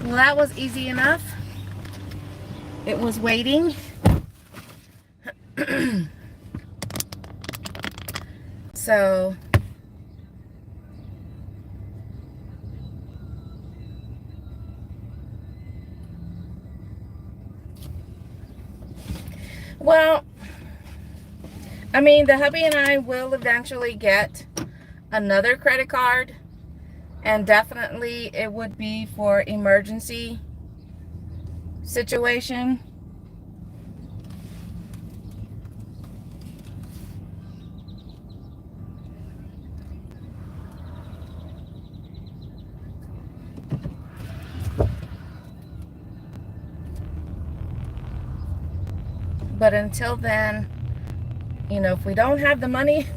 Well, that was easy enough. It was waiting. So well, I mean, the hubby and I will eventually get another credit card, and definitely it would be for emergency situation. But until then, if we don't have the money,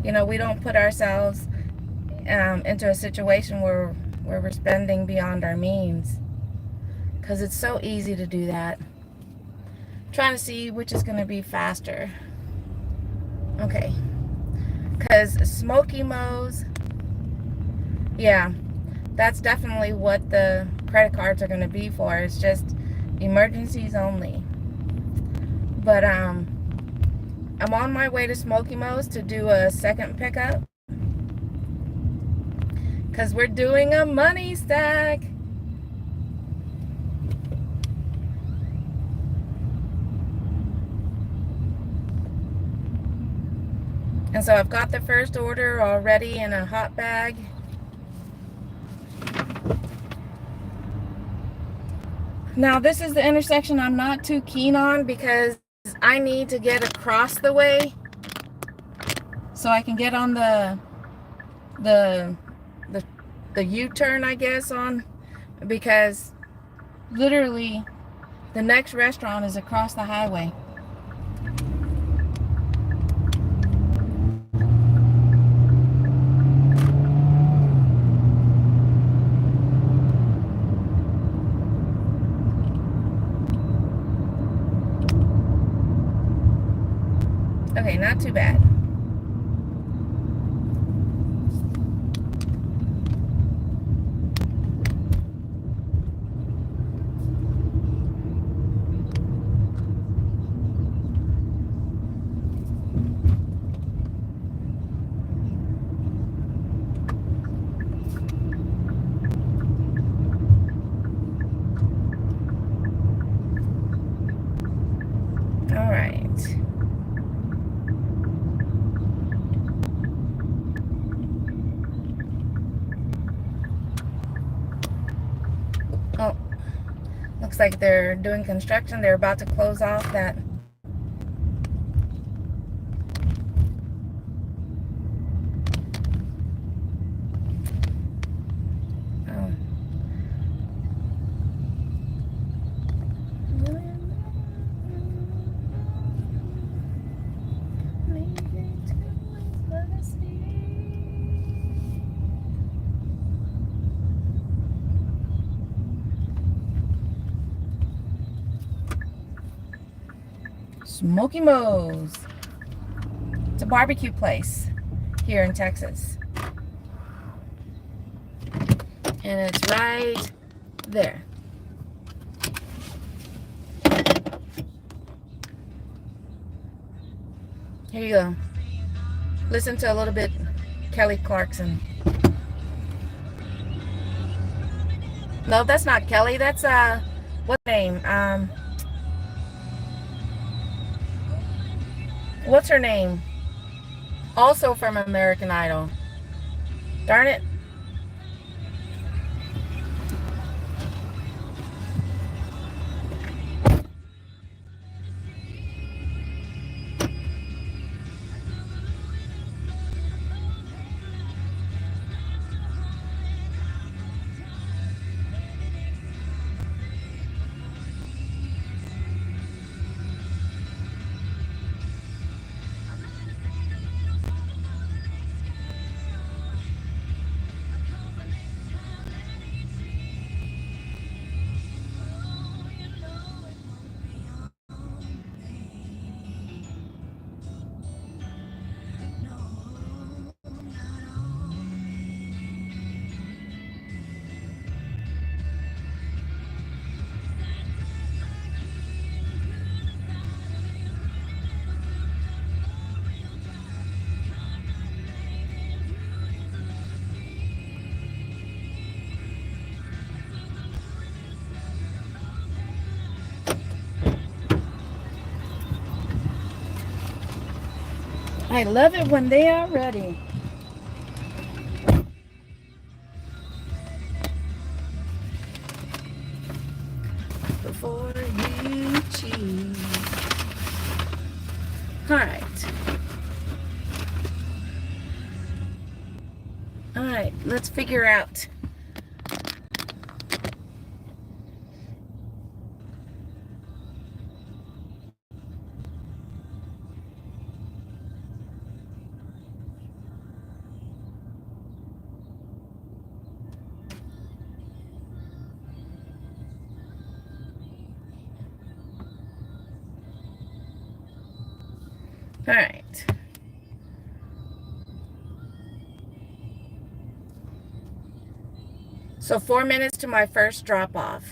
we don't put ourselves into a situation where we're spending beyond our means, because it's so easy to do that. Trying to see which is going to be faster. Okay, because Smoky Mo's, yeah, that's definitely what the credit cards are going to be for. It's just emergencies only. But I'm on my way to Smoky Mo's to do a second pickup, because we're doing a money stack. And so I've got the first order already in a hot bag. Now this is the intersection I'm not too keen on, because I need to get across the way so I can get on the U-turn, I guess, on, because literally the next restaurant is across the highway. Okay, not too bad. All right. Oh, looks like they're doing construction. They're about to close off that. Oh. Smoky Mo's. It's a barbecue place here in Texas. And it's right there. Here you go. Listen to a little bit Kelly Clarkson. No, that's not Kelly. That's what's her name? What's her name? Also from American Idol. Darn it. I love it when they are ready. Before you cheat. Alright. Alright, let's figure out. Alright. So 4 minutes to my first drop off.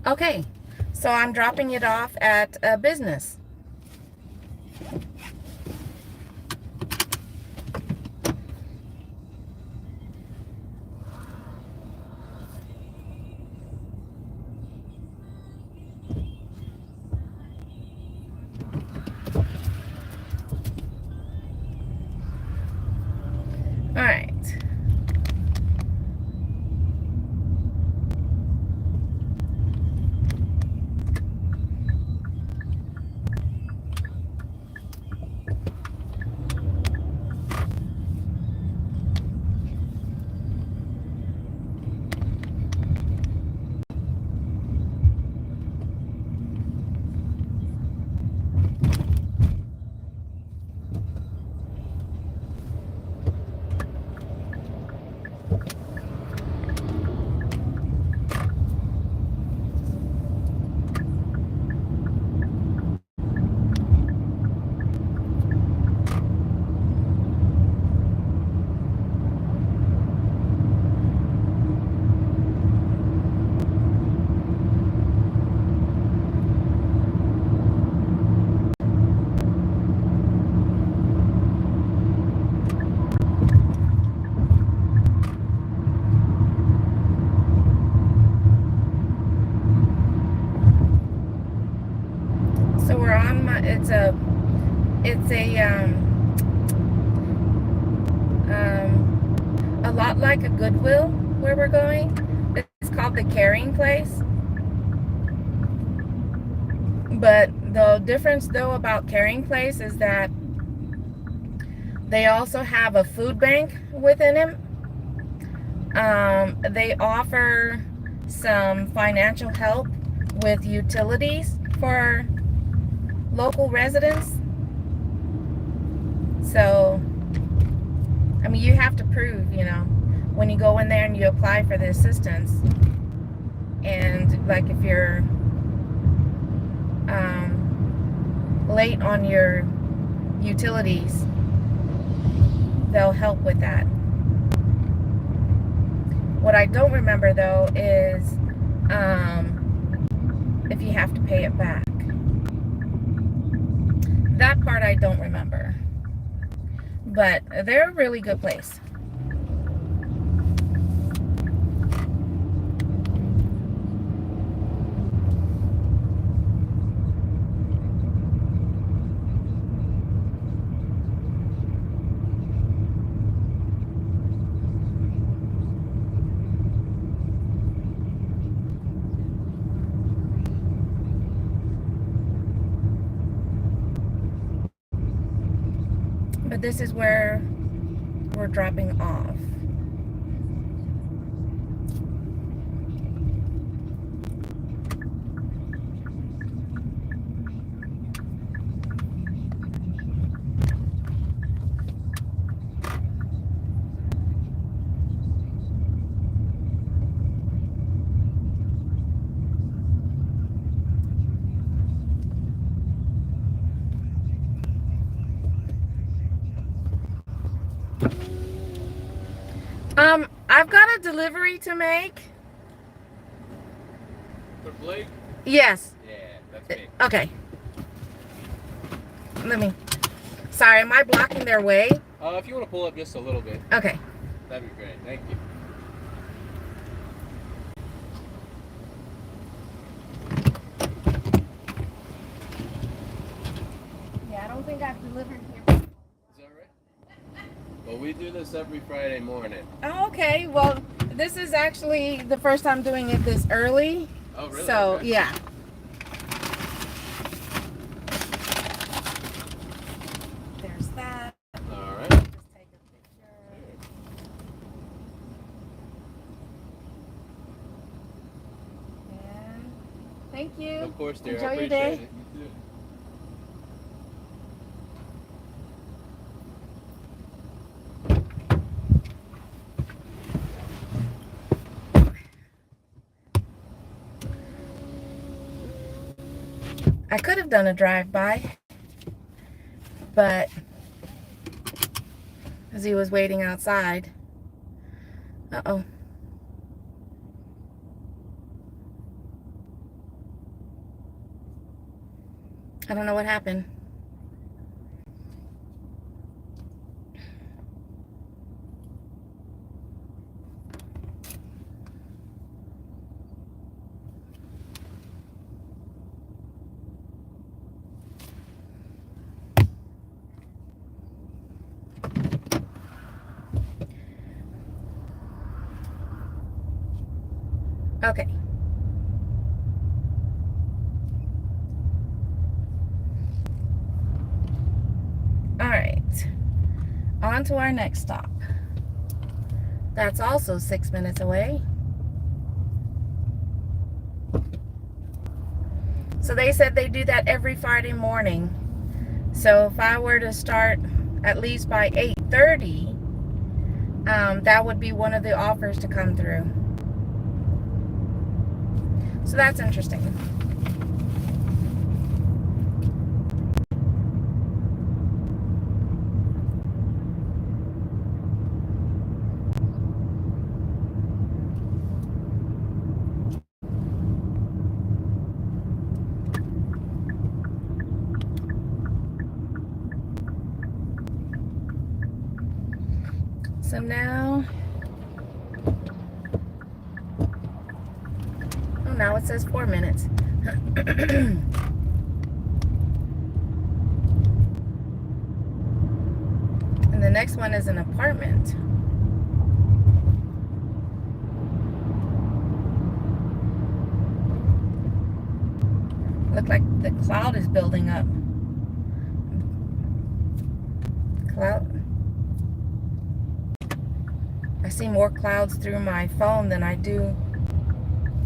Okay, so I'm dropping it off at a business. All right. So we're on my, it's a lot like a Goodwill where we're going. It's called the Caring Place. But the difference though about Caring Place is that they also have a food bank within it. They offer some financial help with utilities for local residents. So, I mean, you have to prove, when you go in there and you apply for the assistance. And like if you're late on your utilities, they'll help with that. What I don't remember though is if you have to pay it back. That part I don't remember. But they're a really good place. But this is where we're dropping off. I've got a delivery to make. For Blake? Yes. Yeah, that's me. Okay. let me. Sorry, am I blocking their way? If you want to pull up just a little bit. Okay. That'd be great. Thank you. Yeah, I don't think I've delivered here. Is that right? Well, we do this every Friday morning. Oh, okay. Well, this is actually the first time doing it this early. Oh, really? So, Okay. yeah. There's that. All right. Just take a picture. And thank you. Of course, dear. Enjoy I your appreciate day. it. You too. I could have done a drive-by, but as he was waiting outside. Uh-oh. I don't know what happened. Okay. All right. On to our next stop. That's also 6 minutes away. So they said they do that every Friday morning. So if I were to start at least by 8:30, that would be one of the offers to come through. So that's interesting. So now, oh, now it says 4 minutes. And the next one is an apartment. Look like the cloud is building up. Cloud. I see more clouds through my phone than I do.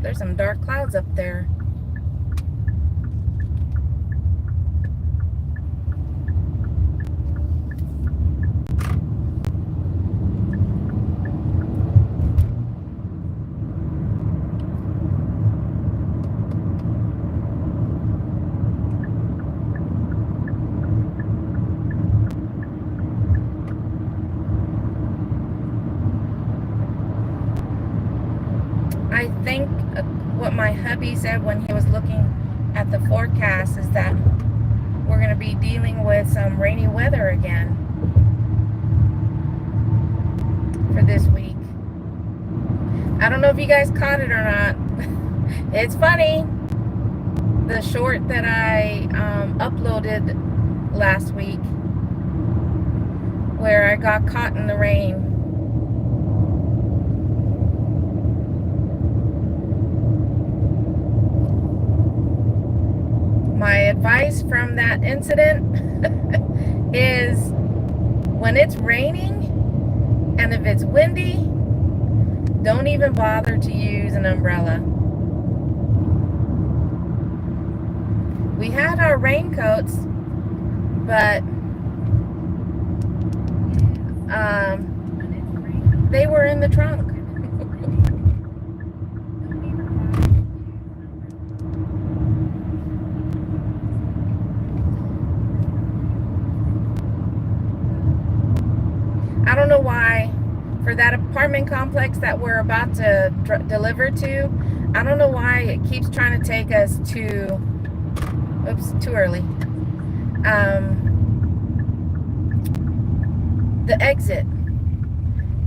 There's some dark clouds up there. I think what my hubby said when he was looking at the forecast is that we're going to be dealing with some rainy weather again for this week. I don't know if you guys caught it or not. It's funny. The short that I uploaded last week where I got caught in the rain. My advice from that incident is when it's raining and if it's windy, don't even bother to use an umbrella. We had our raincoats, but they were in the trunk. I don't know why, for that apartment complex that we're about to deliver to, I don't know why it keeps trying to take us to, oops, too early. the exit,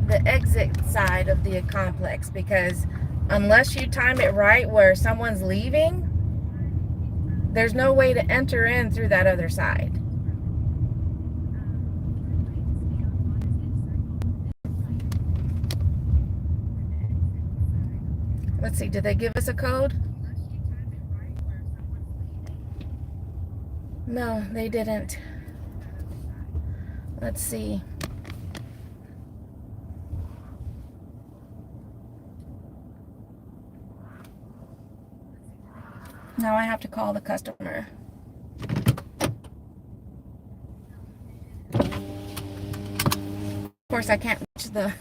the exit side of the complex, because unless you time it right where someone's leaving, there's no way to enter in through that other side. Let's see, did they give us a code? No, they didn't. Let's see. Now I have to call the customer. Of course, I can't reach the...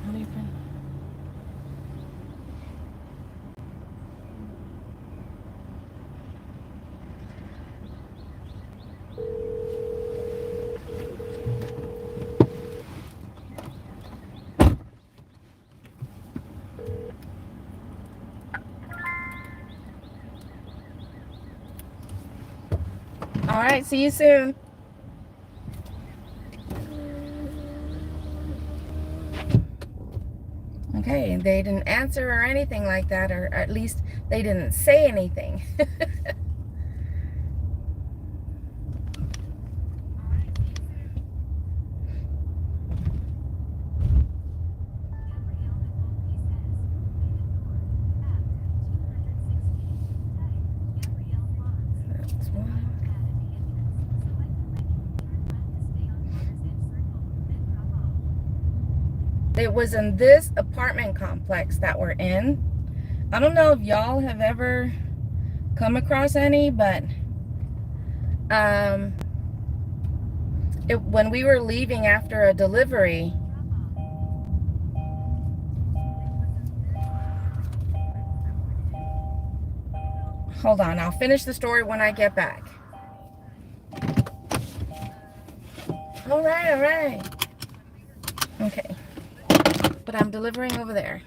How do you print? All right, see you soon. Okay, they didn't answer or anything like that, or at least they didn't say anything. That's one. It was in this apartment complex that we're in. I don't know if y'all have ever come across any, but when we were leaving after a delivery, hold on, I'll finish the story when I get back. All right. Okay, but I'm delivering over there.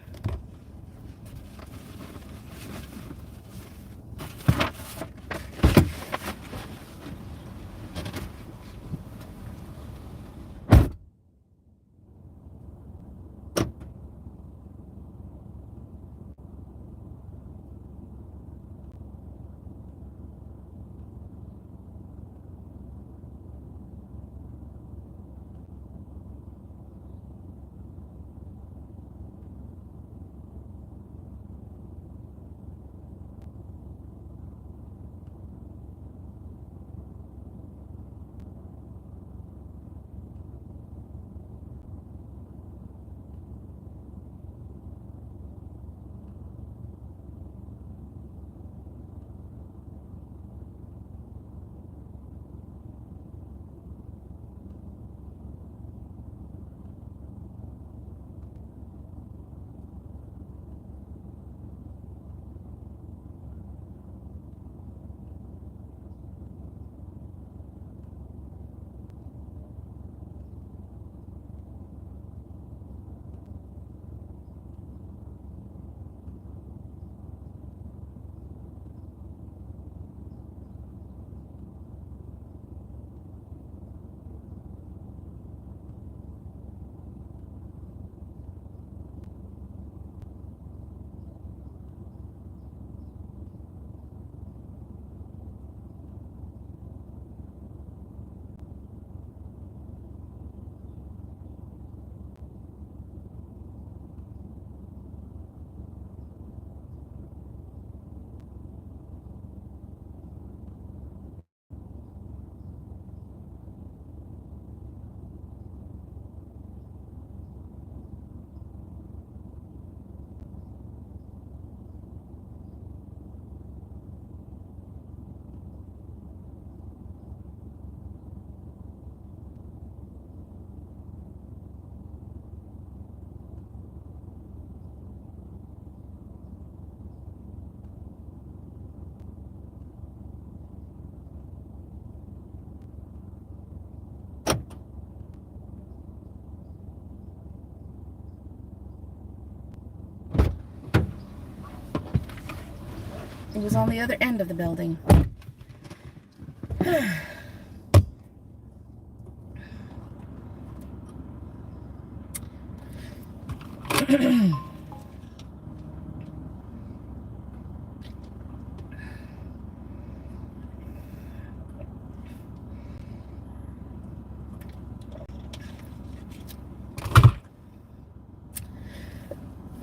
It was on the other end of the building.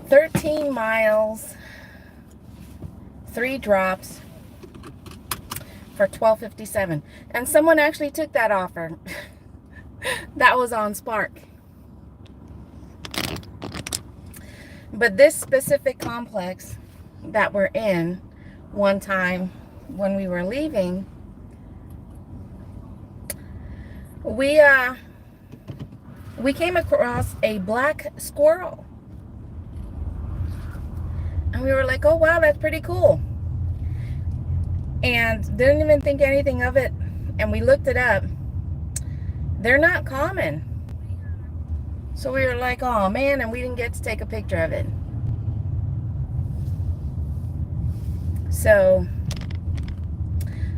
$13 miles, 3 drops for $12.57. And someone actually took that offer. That was on Spark. But this specific complex that we're in, one time when we were leaving, we came across a black squirrel. And we were like, oh wow, that's pretty cool. And didn't even think anything of it. And we looked it up. They're not common. So we were like, oh man, and we didn't get to take a picture of it. So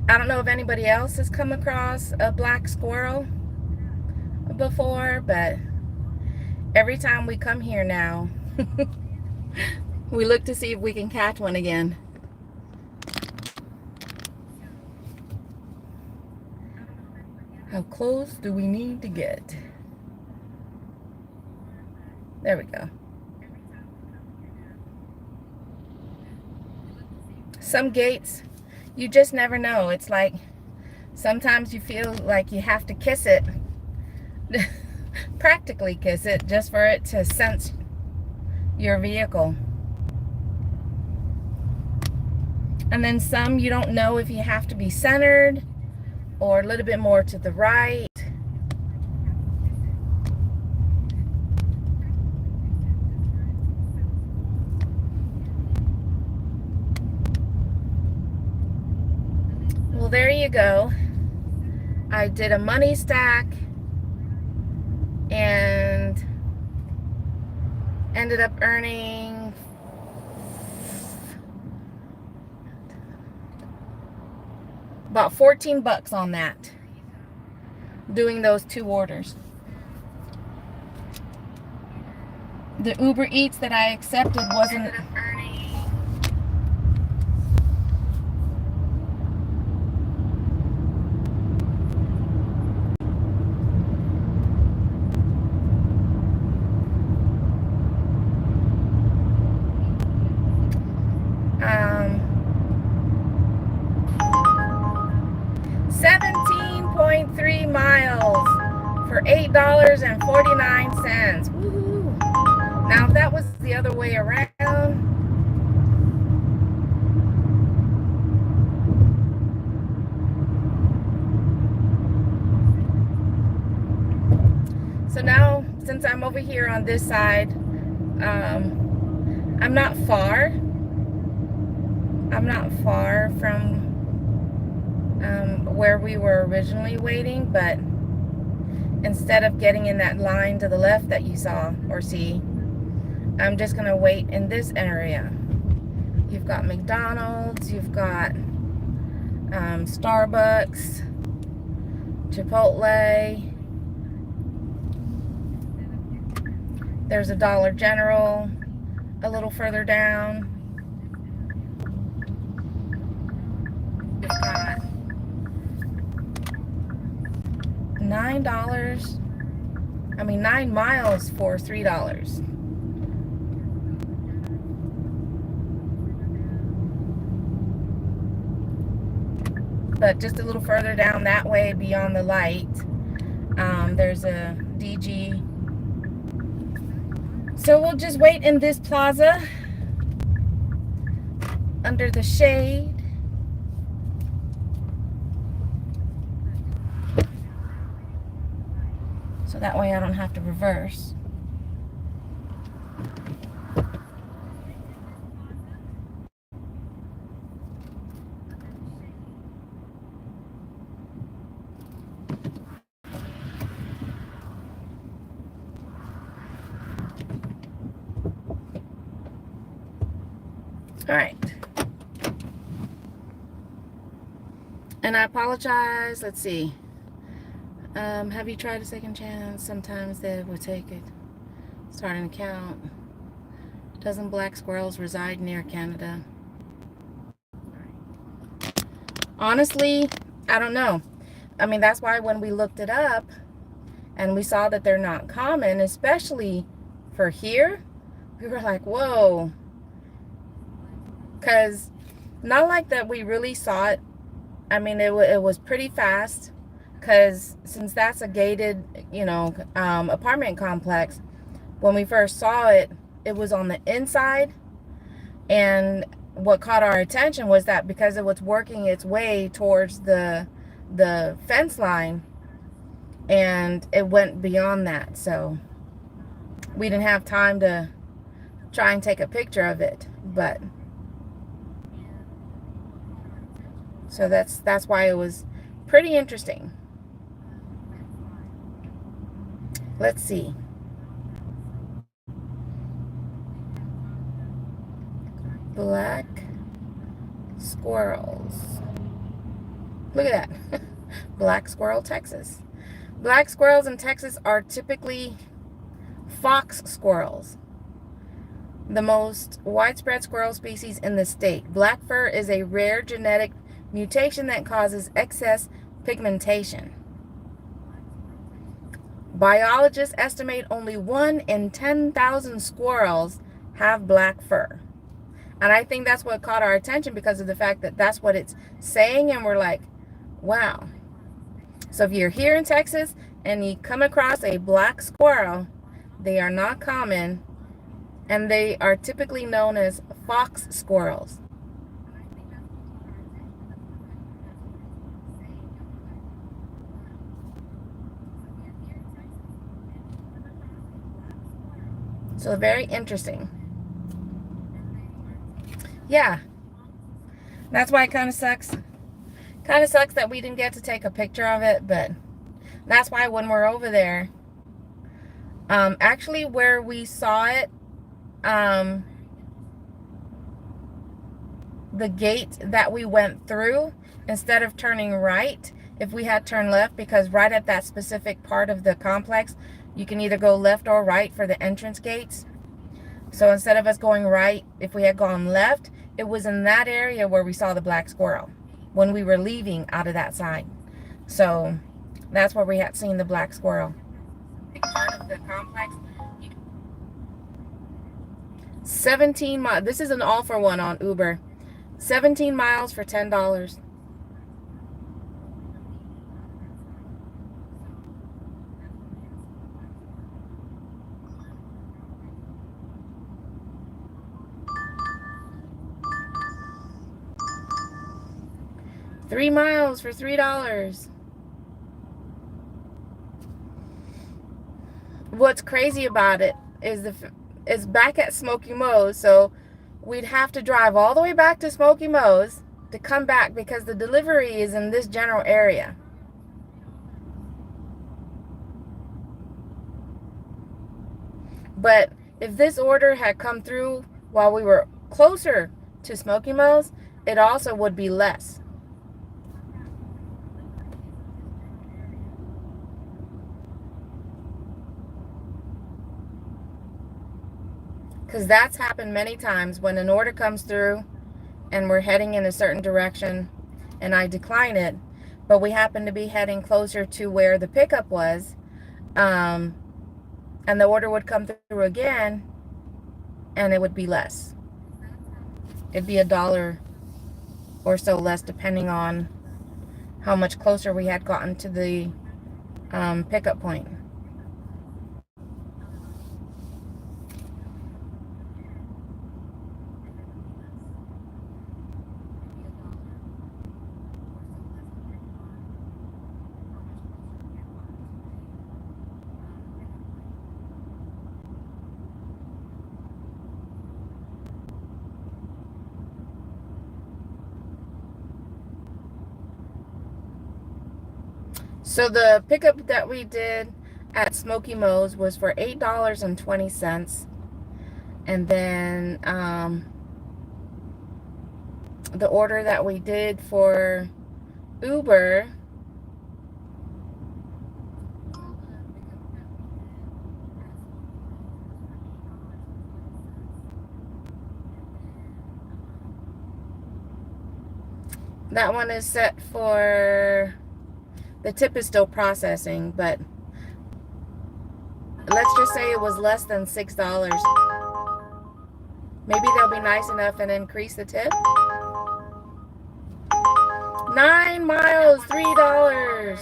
I don't know if anybody else has come across a black squirrel before, but every time we come here now, we look to see if we can catch one again. How close do we need to get? There we go. Some gates, you just never know. It's like sometimes you feel like you have to kiss it, practically kiss it, just for it to sense your vehicle. And then some you don't know if you have to be centered or a little bit more to the right. Well, there you go. I did a money stack and ended up earning about 14 bucks on that, doing those 2 orders. The Uber Eats that I accepted wasn't $17.3 miles for $8.49. Woohoo! Now, if that was the other way around, so now since I'm over here on this side, I'm not far from where we were originally waiting, but instead of getting in that line to the left that you saw or see, I'm just gonna wait in this area. You've got McDonald's, you've got Starbucks, Chipotle, there's a Dollar General a little further down. You've got $9, 9 miles for $3. But just a little further down that way beyond the light, there's a DG. So we'll just wait in this plaza under the shade. So that way I don't have to reverse. All right. And I apologize. Let's see. Have you tried a second chance? Sometimes they will take it. Start an account. Doesn't black squirrels reside near Canada? Honestly, I don't know. I mean, that's why when we looked it up and we saw that they're not common, especially for here, we were like, whoa. Because not like that we really saw it. I mean, it was pretty fast. Because since that's a gated, apartment complex, when we first saw it, it was on the inside. And what caught our attention was that because it was working its way towards the fence line, and it went beyond that. So we didn't have time to try and take a picture of it. But so that's why it was pretty interesting. Let's see. Black squirrels. Look at that. Black squirrel, Texas. Black squirrels in Texas are typically fox squirrels, the most widespread squirrel species in the state. Black fur is a rare genetic mutation that causes excess pigmentation. Biologists estimate only 1 in 10,000 squirrels have black fur. And I think that's what caught our attention because of the fact that that's what it's saying. And we're like, wow. So if you're here in Texas and you come across a black squirrel, they are not common. And they are typically known as fox squirrels. So very interesting. Yeah. That's why it kind of sucks. Kind of sucks that we didn't get to take a picture of it, but that's why when we're over there, actually where we saw it, the gate that we went through, instead of turning right, if we had turned left, because right at that specific part of the complex, you can either go left or right for the entrance gates. So instead of us going right, if we had gone left, it was in that area where we saw the black squirrel when we were leaving out of that side. So that's where we had seen the black squirrel. Part of the complex. 17 miles. This is an all for one on Uber. 17 miles for $10. $3 miles for $3. What's crazy about it is it's back at Smoky Mo's, so we'd have to drive all the way back to Smoky Mo's to come back because the delivery is in this general area. But if this order had come through while we were closer to Smoky Mo's, it also would be less. Because that's happened many times when an order comes through and we're heading in a certain direction and I decline it, but we happen to be heading closer to where the pickup was, and the order would come through again and it would be less. It'd be $1 or so less depending on how much closer we had gotten to the pickup point. So the pickup that we did at Smoky Mo's was for $8.20. And then the order that we did for Uber, that one is set for, the tip is still processing, but let's just say it was less than $6. Maybe they'll be nice enough and increase the tip. 9 miles, $3.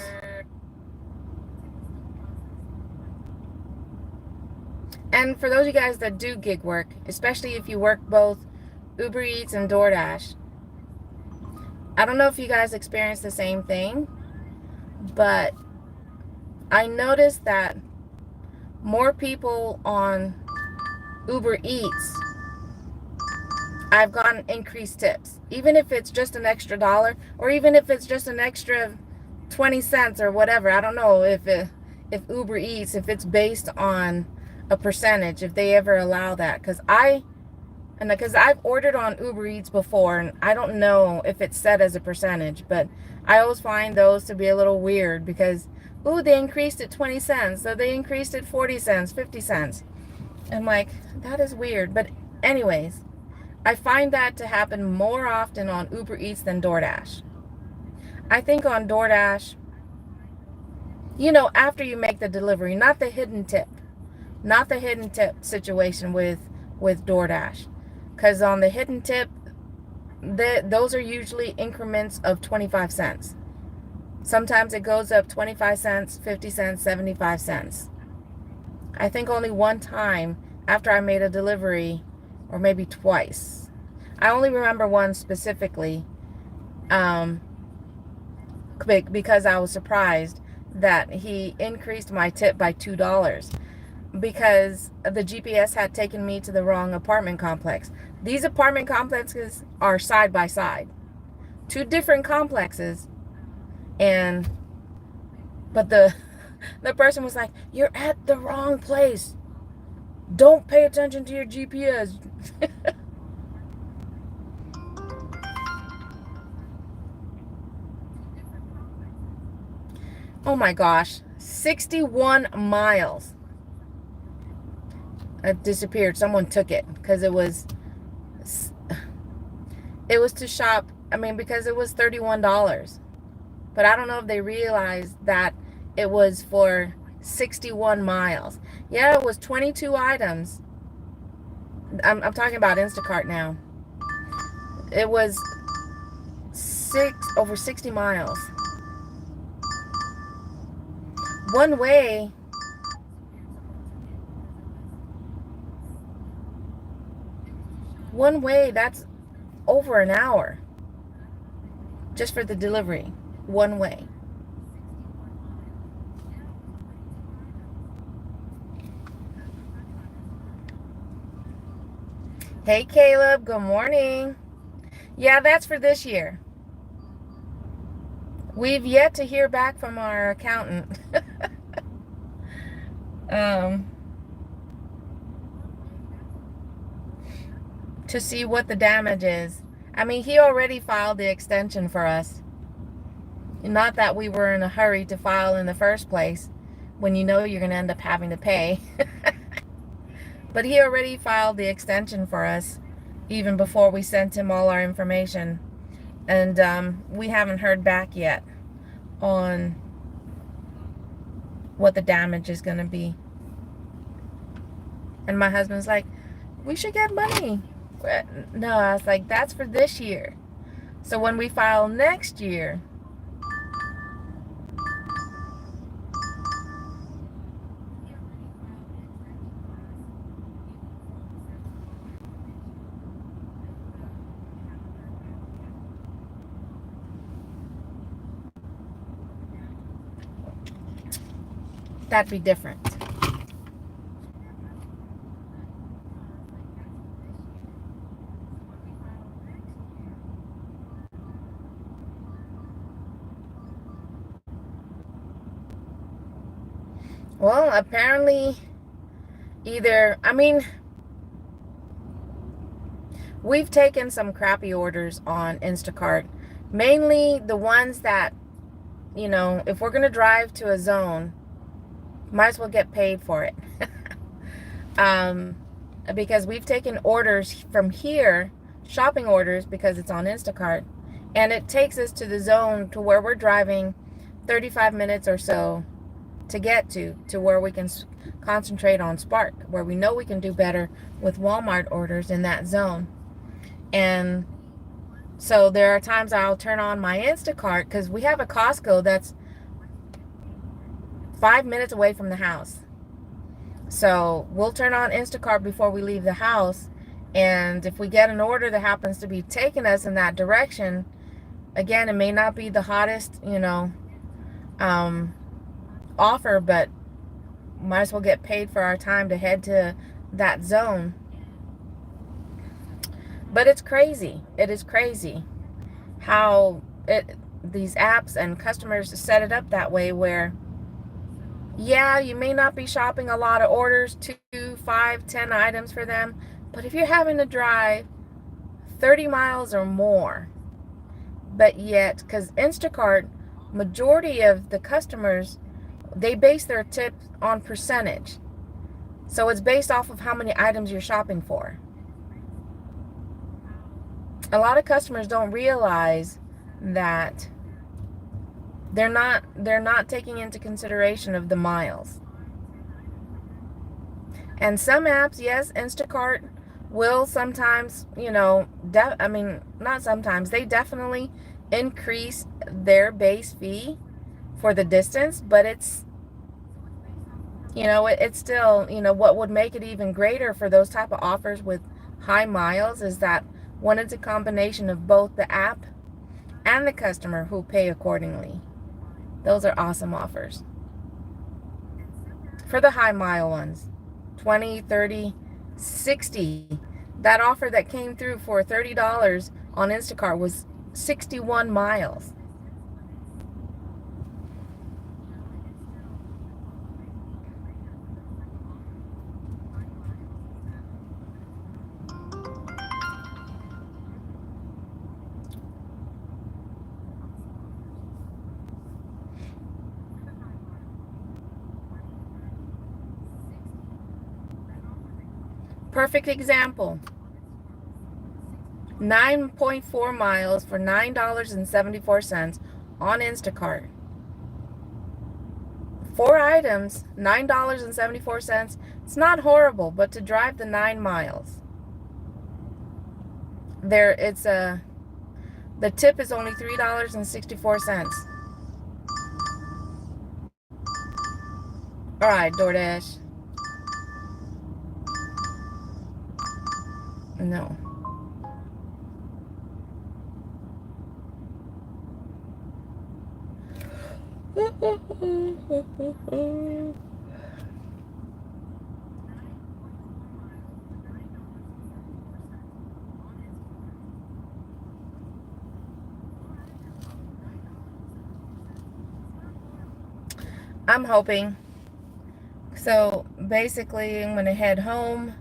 And for those of you guys that do gig work, especially if you work both Uber Eats and DoorDash, I don't know if you guys experience the same thing, but I noticed that more people on Uber Eats, I've gotten increased tips. Even if it's just an extra $1, or even if it's just an extra 20 cents or whatever. I don't know if Uber Eats, if it's based on a percentage, if they ever allow that. Because I've ordered on Uber Eats before, and I don't know if it's set as a percentage, but I always find those to be a little weird because, ooh, they increased it 20 cents, so they increased it 40 cents, 50 cents. I'm like, that is weird. But anyways, I find that to happen more often on Uber Eats than DoorDash. I think on DoorDash, after you make the delivery, not the hidden tip situation with DoorDash. Because on the hidden tip, those are usually increments of 25 cents. Sometimes it goes up 25 cents, 50 cents, 75 cents. I think only one time after I made a delivery, or maybe twice. I only remember one specifically, because I was surprised that he increased my tip by $2 because the GPS had taken me to the wrong apartment complex. These apartment complexes are side by side, two different complexes, but the person was like, "You're at the wrong place. Don't pay attention to your GPS." Oh my gosh, 61 miles. It disappeared. Someone took it because it was to shop. Because it was $31. But I don't know if they realized that it was for 61 miles. Yeah, it was 22 items. I'm talking about Instacart now. It was over 60 miles. One way. That's over an hour just for the delivery. One way. Hey Caleb, good morning. Yeah, that's for this year. We've yet to hear back from our accountant. To see what the damage is. He already filed the extension for us. Not that we were in a hurry to file in the first place when you know you're going to end up having to pay. But he already filed the extension for us even before we sent him all our information. And we haven't heard back yet on what the damage is going to be. And my husband's like, we should get money. No, I was like, that's for this year. So when we file next year, that'd be different. Well, apparently we've taken some crappy orders on Instacart Mainly the ones that, you know, if we're going to drive to a zone, might as well get paid for it. um, because we've taken orders from here, shopping orders, because it's on Instacart, and it takes us to the zone to where we're driving 35 minutes or so to get to where we can concentrate on Spark, where we know we can do better with Walmart orders in that zone. And so there are times I'll turn on my Instacart because we have a Costco that's 5 minutes away from the house. So we'll turn on Instacart before we leave the house. And if we get an order that happens to be taking us in that direction, again, it may not be the hottest, you know, offer, but might as well get paid for our time to head to that zone. But it's crazy. It is crazy how these apps and customers set it up that way where, yeah, you may not be shopping a lot of orders, 2, 5, 10 items for them, but if you're having to drive 30 miles or more, but yet, because Instacart, majority of the customers, they base their tip on percentage. So it's based off of how many items you're shopping for. A lot of customers don't realize that they're not taking into consideration of the miles. And some apps, yes, Instacart will sometimes, you know, not sometimes, they definitely increase their base fee for the distance, but it's, you know, it's still, you know, what would make it even greater for those type of offers with high miles is that when it's a combination of both the app and the customer who pay accordingly. Those are awesome offers. For the high mile ones, 20, 30, 60. That offer that came through for $30 on Instacart was 61 miles. Perfect example. 9.4 miles for $9.74 on Instacart. 4 items, $9.74. It's not horrible, but to drive the 9 miles, the tip is only $3.64. All right, DoorDash. No. I'm hoping. So basically, I'm going to head home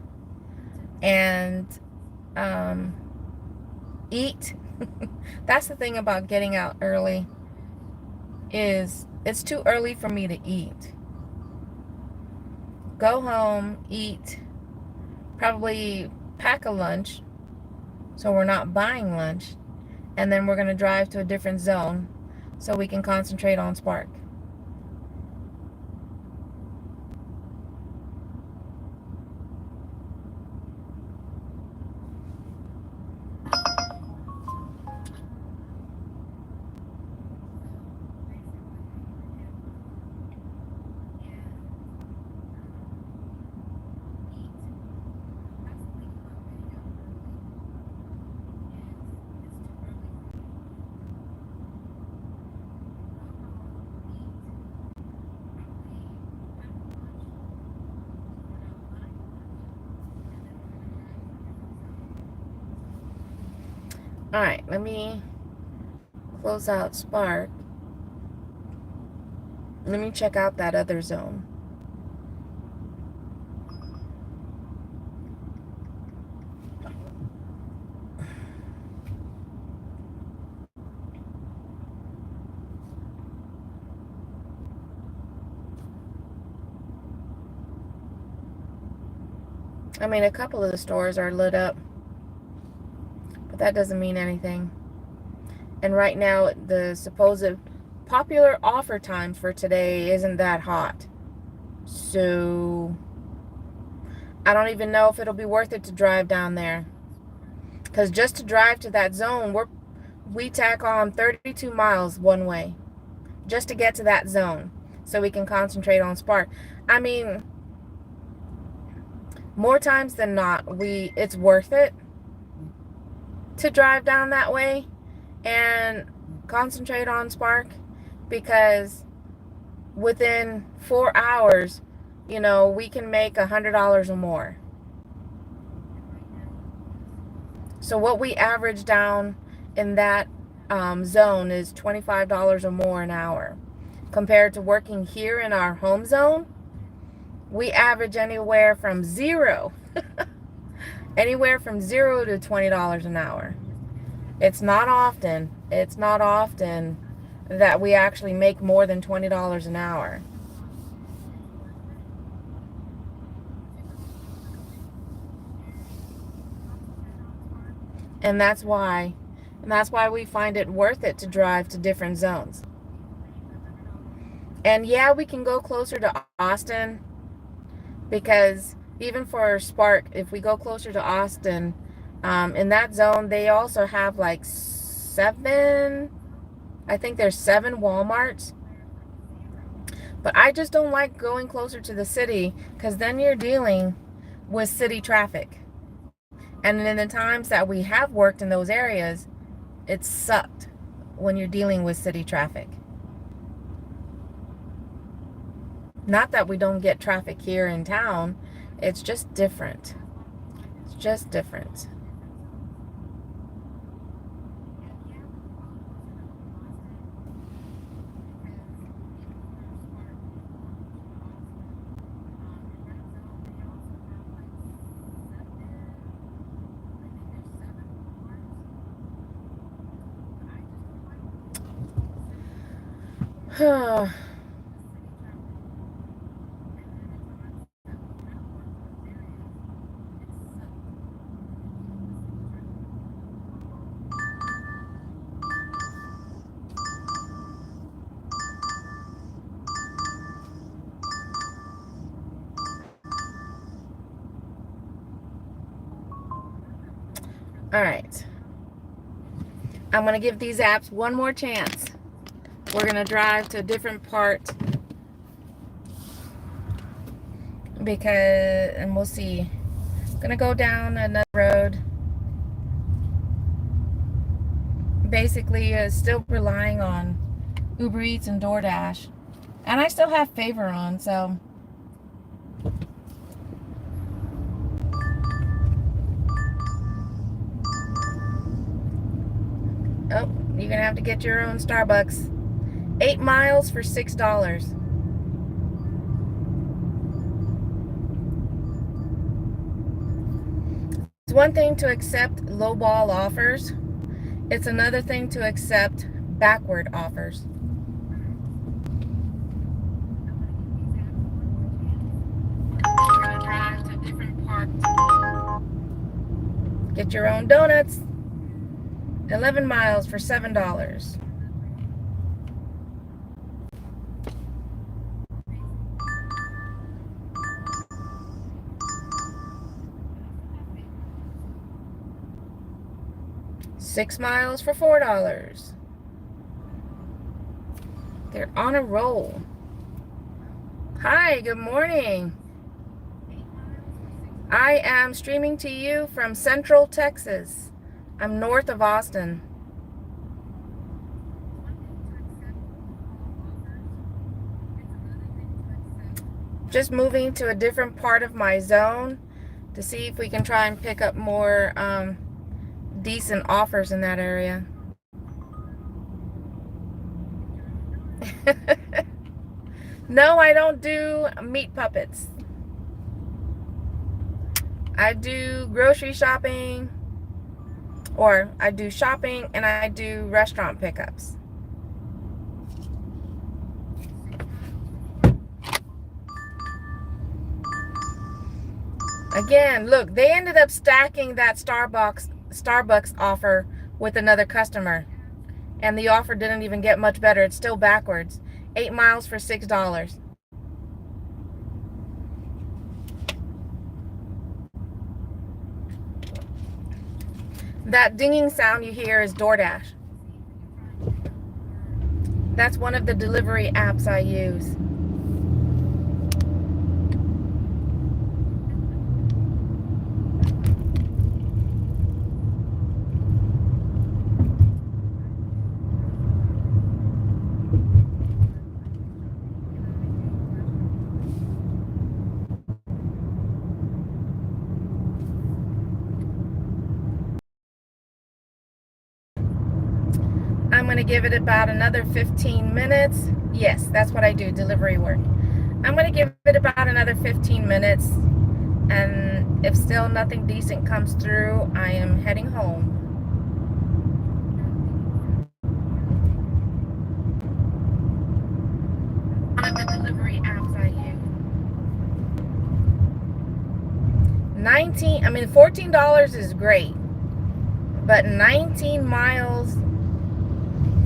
and eat. That's the thing about getting out early, is it's too early for me to eat. Go home, eat, probably pack a lunch so we're not buying lunch, and then we're going to drive to a different zone so we can concentrate on Spark. Alright, let me close out Spark. Let me check out that other zone. I mean, a couple of the stores are lit up, but that doesn't mean anything. And right now, the supposed popular offer time for today isn't that hot. So I don't even know if it'll be worth it to drive down there. Because just to drive to that zone, we tack on 32 miles one way just to get to that zone so we can concentrate on Spark. I mean, more times than not, it's worth it to drive down that way and concentrate on Spark, because within 4 hours, we can make $100 or more. So what we average down in that zone is $25 or more an hour. Compared to working here in our home zone, we average anywhere from zero to $20 an hour. It's not often that we actually make more than $20 an hour. And that's why we find it worth it to drive to different zones. And yeah, we can go closer to Austin, because even for Spark, if we go closer to Austin, in that zone, they also have like 7, I think there's 7 Walmarts. But I just don't like going closer to the city, because then you're dealing with city traffic. And in the times that we have worked in those areas, it sucked when you're dealing with city traffic. Not that we don't get traffic here in town, it's just different. It's just different. All right. I'm going to give these apps one more chance. We're going to drive to a different part, and we'll see. I'm going to go down another road. Basically, still relying on Uber Eats and DoorDash. And I still have Favor on, so. Oh, you're going to have to get your own Starbucks. 8 miles for $6. It's one thing to accept lowball offers. It's another thing to accept backward offers. We're going to drive to different parts. Get your own donuts. 11 miles for $7. $6 miles for $4. They're on a roll. Hi, good morning. I am streaming to you from Central Texas. I'm north of Austin. Just moving to a different part of my zone to see if we can try and pick up more decent offers in that area. No, I don't do meat puppets. I do grocery shopping, or I do shopping and I do restaurant pickups. Again, look, they ended up stacking that Starbucks offer with another customer. And the offer didn't even get much better. It's still backwards. 8 miles for $6. That dinging sound you hear is DoorDash. That's one of the delivery apps I use. I'm going to give it about another 15 minutes. Yes, that's what I do, delivery work. I'm going to give it about another 15 minutes. And if still nothing decent comes through, I am heading home. One of the delivery apps I use. $14 is great. But 19 miles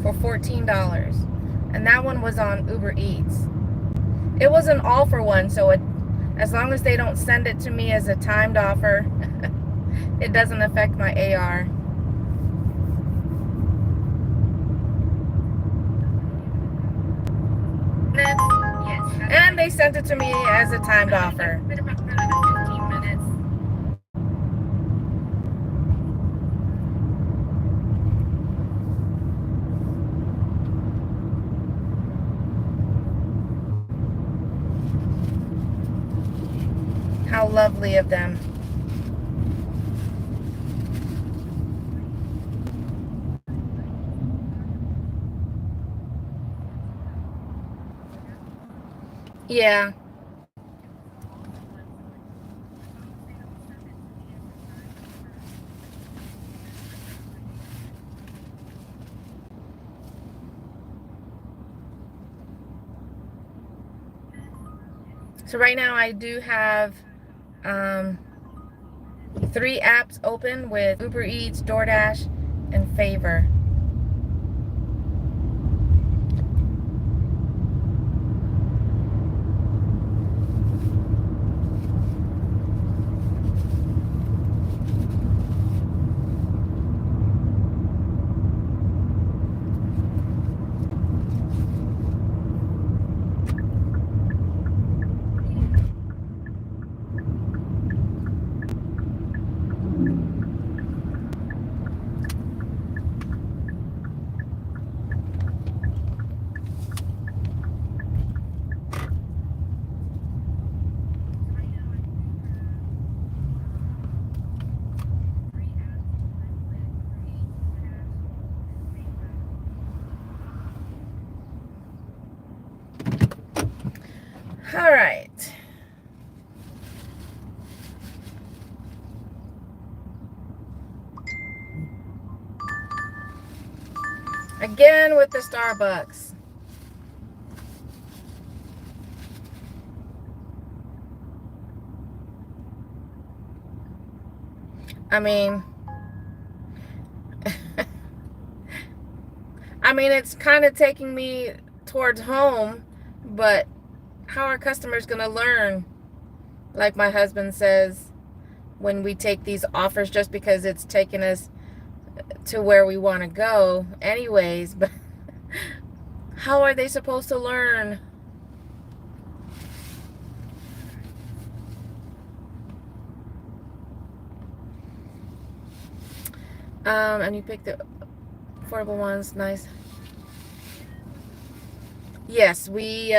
for $14. And that one was on Uber Eats. It was an offer one, so as long as they don't send it to me as a timed offer, it doesn't affect my AR. Yes. And they sent it to me as a timed offer. How lovely of them. Yeah. So right now I do have 3 apps open with Uber Eats, DoorDash, and Favor. All right. Again with the Starbucks. It's kind of taking me towards home, but how are customers going to learn? Like my husband says, when we take these offers just because it's taking us to where we want to go anyways, but how are they supposed to learn? And you picked the affordable ones. Nice. Yes, we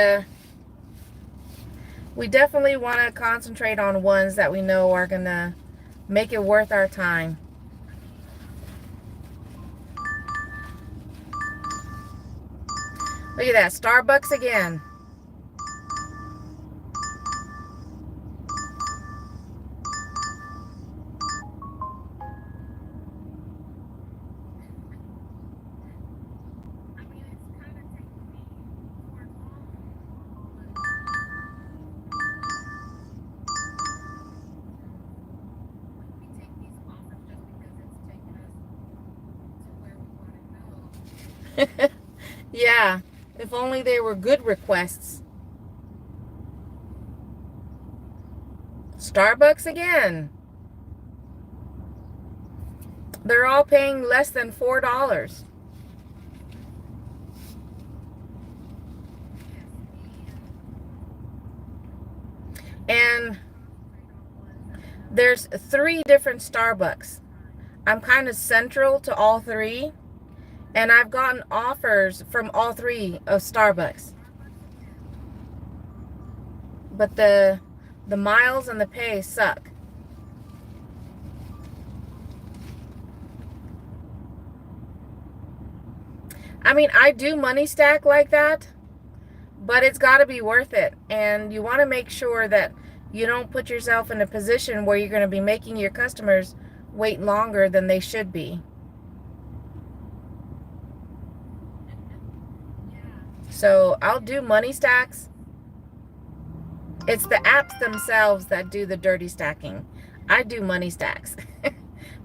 definitely want to concentrate on ones that we know are gonna make it worth our time. Look at that, Starbucks again. Yeah, if only they were good requests. Starbucks again. They're all paying less than $4. And there's 3 different Starbucks. I'm kind of central to all 3. And I've gotten offers from all 3 of Starbucks. But the miles and the pay suck. I mean, I do money stack like that, but it's got to be worth it. And you want to make sure that you don't put yourself in a position where you're going to be making your customers wait longer than they should be. So I'll do money stacks. It's the apps themselves that do the dirty stacking. I do money stacks.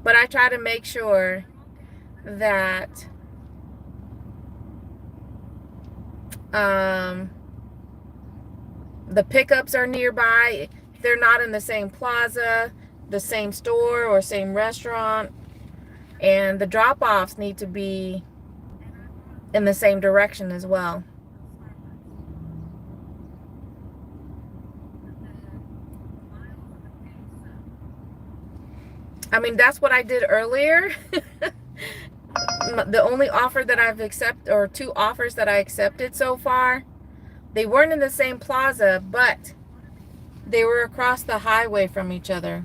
But I try to make sure that the pickups are nearby. They're not in the same plaza, the same store, or same restaurant. And the drop-offs need to be in the same direction as well. I mean, that's what I did earlier. The only offer that I've accepted, or 2 offers that I accepted so far, they weren't in the same plaza, but they were across the highway from each other.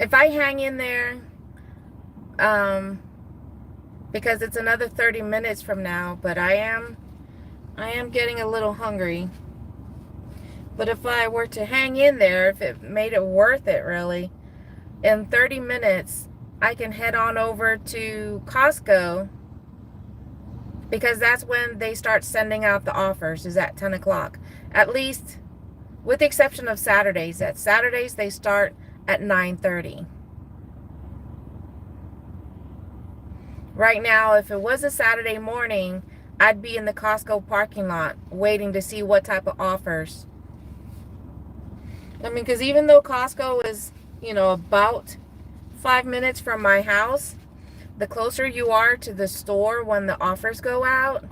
If I hang in there, because it's another 30 minutes from now, but I am getting a little hungry. But if I were to hang in there, if it made it worth it really, in 30 minutes, I can head on over to Costco, because that's when they start sending out the offers, is at 10 o'clock. At least, with the exception of Saturdays. At Saturdays, they start at 9:30. Right now, if it was a Saturday morning, I'd be in the Costco parking lot waiting to see what type of offers. I mean, because even though Costco is, about 5 minutes from my house, the closer you are to the store when the offers go out,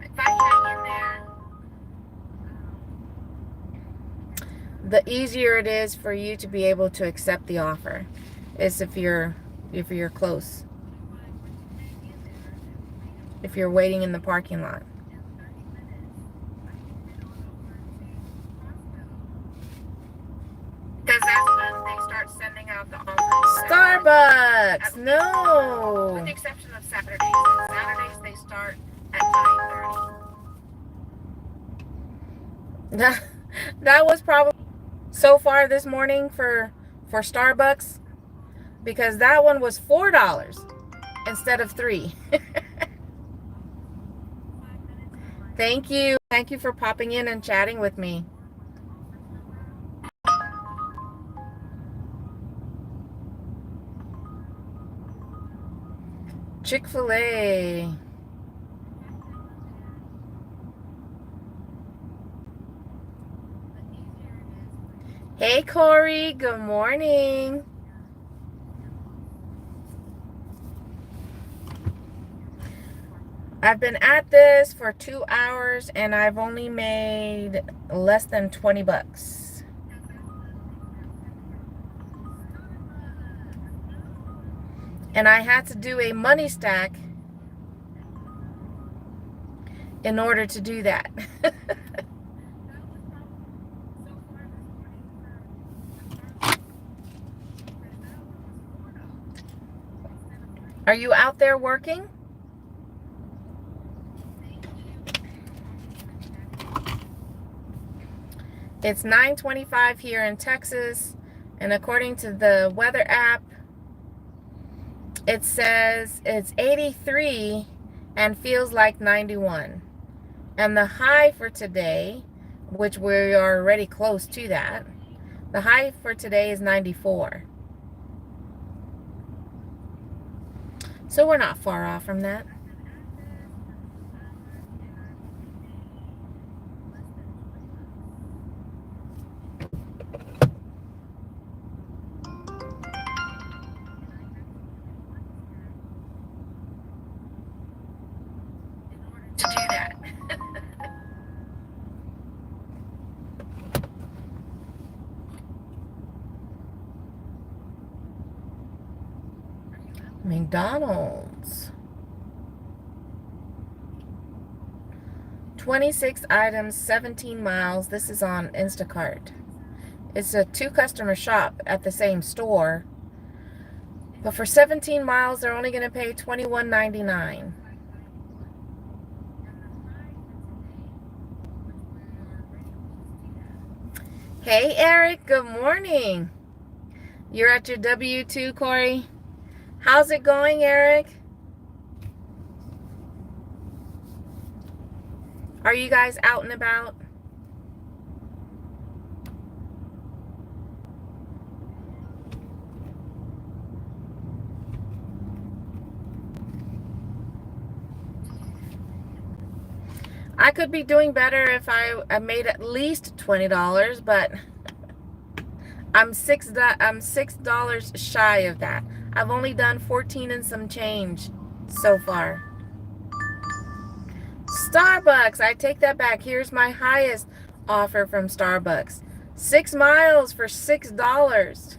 if I hang in there, the easier it is for you to be able to accept the offer, is if you're close, if you're waiting in the parking lot. Because that's when they start sending out the offers. Starbucks! No! With the exception of Saturdays. Saturdays they start at 9:30. That was probably so far this morning for Starbucks, because that one was $4 instead of $3. Thank you. Thank you for popping in and chatting with me. Chick-fil-A. Hey, Corey. Good morning. I've been at this for 2 hours and I've only made less than 20 bucks. And I had to do a money stack in order to do that. Are you out there working? It's 9:25 here in Texas, and according to the weather app, it says it's 83 and feels like 91. And the high for today, which we are already close to that, the high for today is 94. So we're not far off from that. To do that. McDonald's. 26 items, 17 miles. This is on Instacart. It's a 2-customer shop at the same store. But for 17 miles, they're only going to pay $21.99. Hey, Eric. Good morning. You're at your W-2, Corey. How's it going, Eric? Are you guys out and about? I could be doing better if I made at least $20, but I'm $6 shy of that. I've only done 14 and some change so far. Starbucks, I take that back. Here's my highest offer from Starbucks. 6 miles for $6.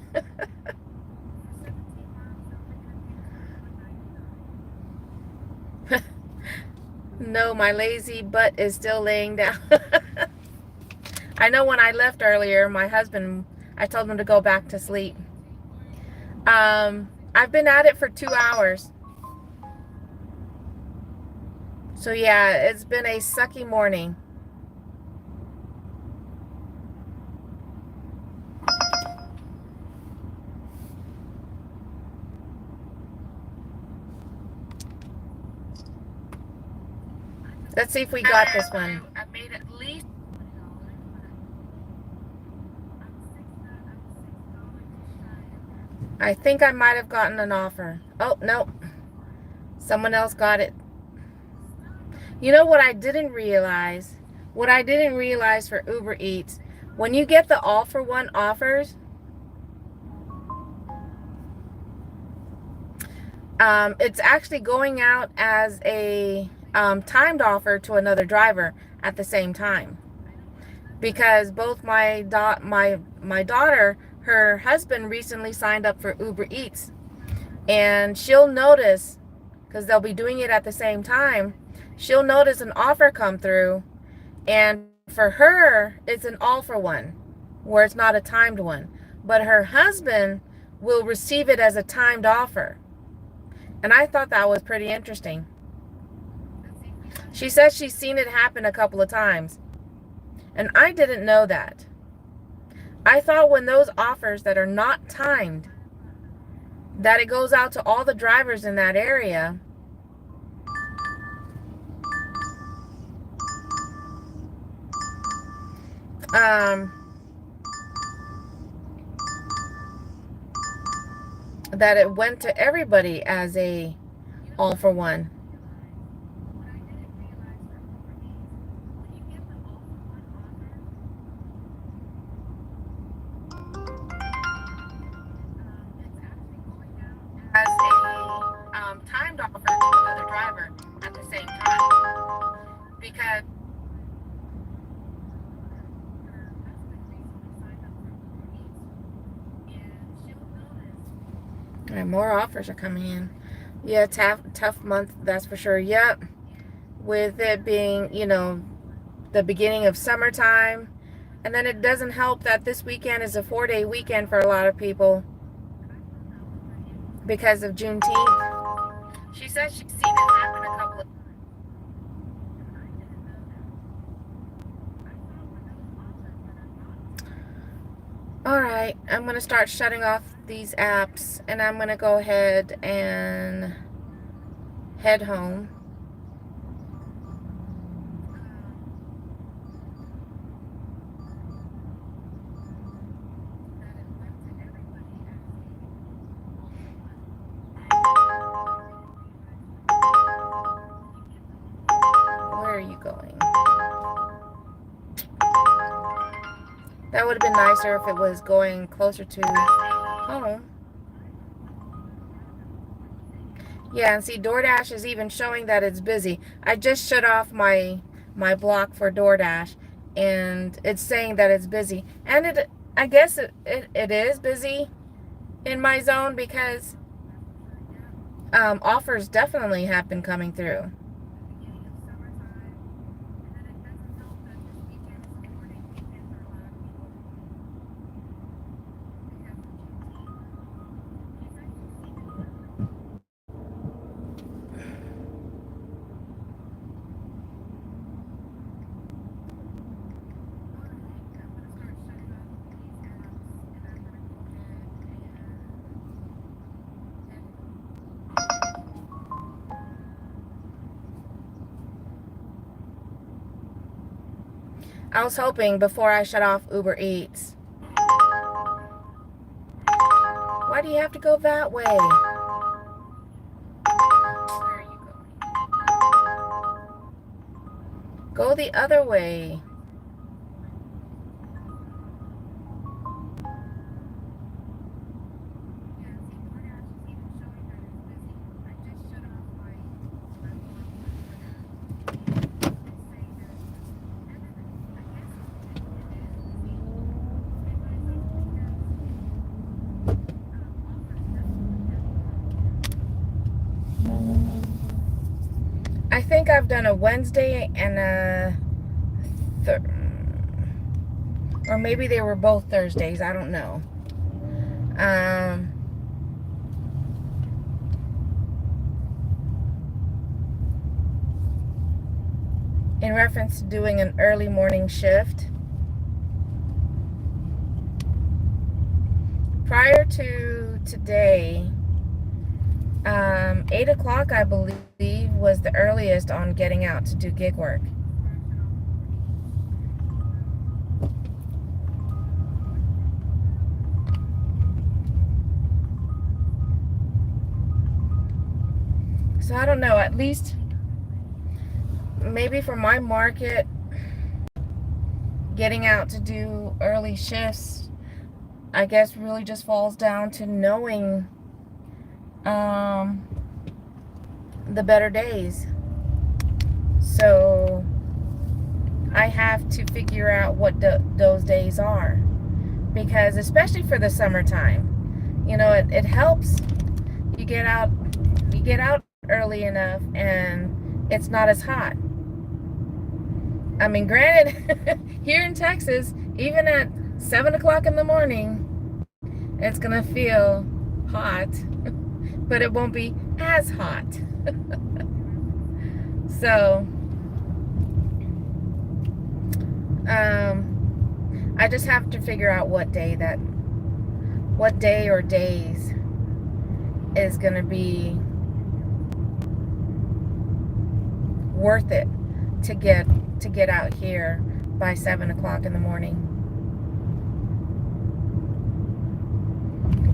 No, my lazy butt is still laying down. I know when I left earlier, my husband, I told him to go back to sleep. I've been at it for 2 hours. So yeah, it's been a sucky morning. Let's see if we got this one. I made at least I think I might have gotten an offer. Oh, no. Someone else got it. You know what I didn't realize? What I didn't realize for Uber Eats, when you get the all-for-one offers, it's actually going out as a timed offer to another driver at the same time. Because both my daughter, her husband recently signed up for Uber Eats, and she'll notice, because they'll be doing it at the same time, she'll notice an offer come through, and for her, it's an all-for-one, where it's not a timed one. But her husband will receive it as a timed offer. And I thought that was pretty interesting. She says she's seen it happen a couple of times. And I didn't know that. I thought when those offers that are not timed, that it goes out to all the drivers in that area. That it went to everybody as a all for one. As a timed offer to another driver at the same time. because and more offers are coming in. Yeah, tough month, that's for sure. Yep. With it being, the beginning of summertime. And then it doesn't help that this weekend is a 4-day weekend for a lot of people because of Juneteenth. She said she's seen it happen a couple of. Alright, I'm going to start shutting off these apps and I'm going to go ahead and head home. Where are you going? That would have been nicer if it was going closer to home. Yeah, and see, DoorDash is even showing that it's busy. I just shut off my block for DoorDash, and it's saying that it's busy. And I guess it is busy in my zone because offers definitely have been coming through. I was hoping before I shut off Uber Eats. Why do you have to go that way? Where are you going? Go the other way. I think I've done a Wednesday and a or maybe they were both Thursdays. I don't know. In reference to doing an early morning shift. Prior to today, 8 o'clock, I believe, was the earliest on getting out to do gig work. So I don't know, at least maybe for my market, getting out to do early shifts, I guess really just falls down to knowing the better days. So I have to figure out what those days are, because especially for the summertime, it helps. You get out early enough and it's not as hot. I mean, granted, here in Texas, even at 7 o'clock in the morning, it's gonna feel hot, but it won't be as hot. So I just have to figure out what day or days is gonna be worth it to get out here by 7 o'clock in the morning.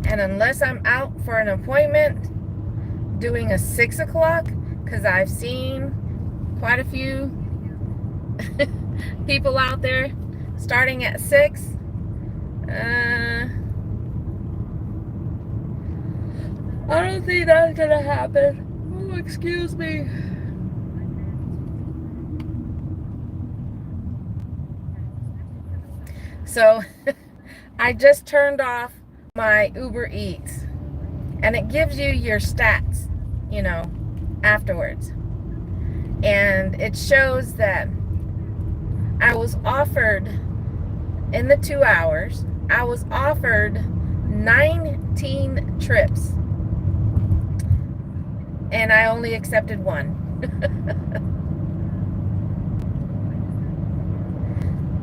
And unless I'm out for an appointment doing a 6 o'clock, because I've seen quite a few people out there starting at 6, I don't think that's gonna happen. Oh, excuse me. So I just turned off my Uber Eats, and it gives you your stats, you know, afterwards. And it shows that I was offered, in the 2 hours, I was offered 19 trips, and I only accepted one.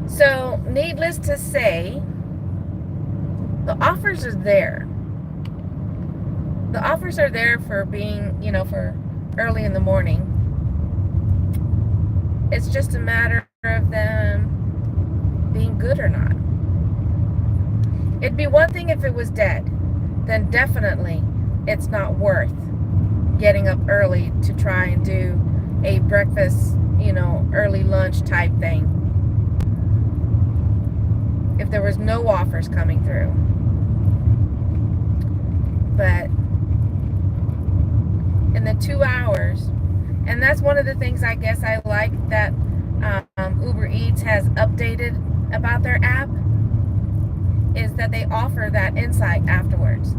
So, needless to say, the offers are there. The offers are there for being, you know, for early in the morning. It's just a matter of them being good or not. It'd be one thing if it was dead. Then definitely it's not worth getting up early to try and do a breakfast, you know, early lunch type thing. If there was no offers coming through. But in the 2 hours, and that's one of the things I guess I like that Uber Eats has updated about their app, is that they offer that insight afterwards.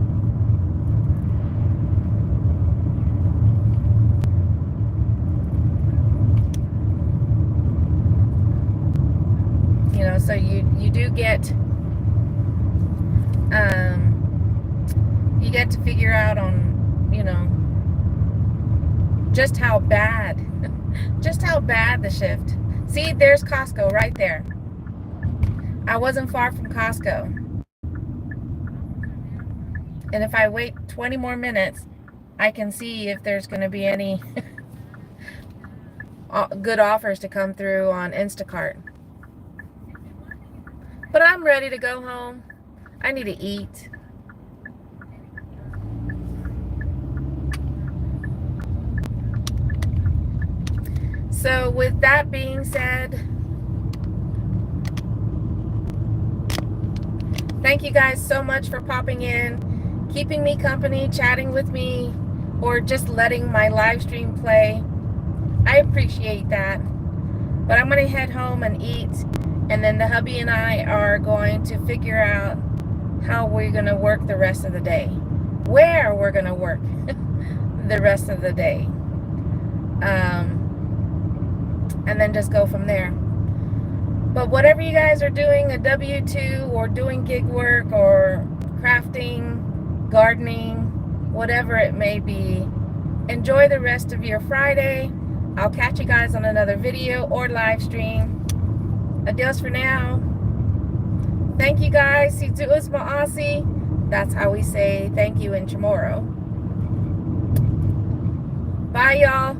You know, so you do get you get to figure out on, you know, just how bad the shift. See, there's Costco right there. I wasn't far from Costco. And if I wait 20 more minutes, I can see if there's going to be any good offers to come through on Instacart. But I'm ready to go home. I need to eat. So with that being said, thank you guys so much for popping in, keeping me company, chatting with me, or just letting my live stream play. I appreciate that. But I'm going to head home and eat, and then the hubby and I are going to figure out how we're going to work the rest of the day, where we're going to work the rest of the day, and then just go from there. But whatever you guys are doing, a W-2 or doing gig work or crafting, gardening, whatever it may be, enjoy the rest of your Friday. I'll catch you guys on another video or live stream. Adios for now. Thank you guys. Si tu'us ma'asi. That's how we say thank you in Chamorro. Bye, y'all.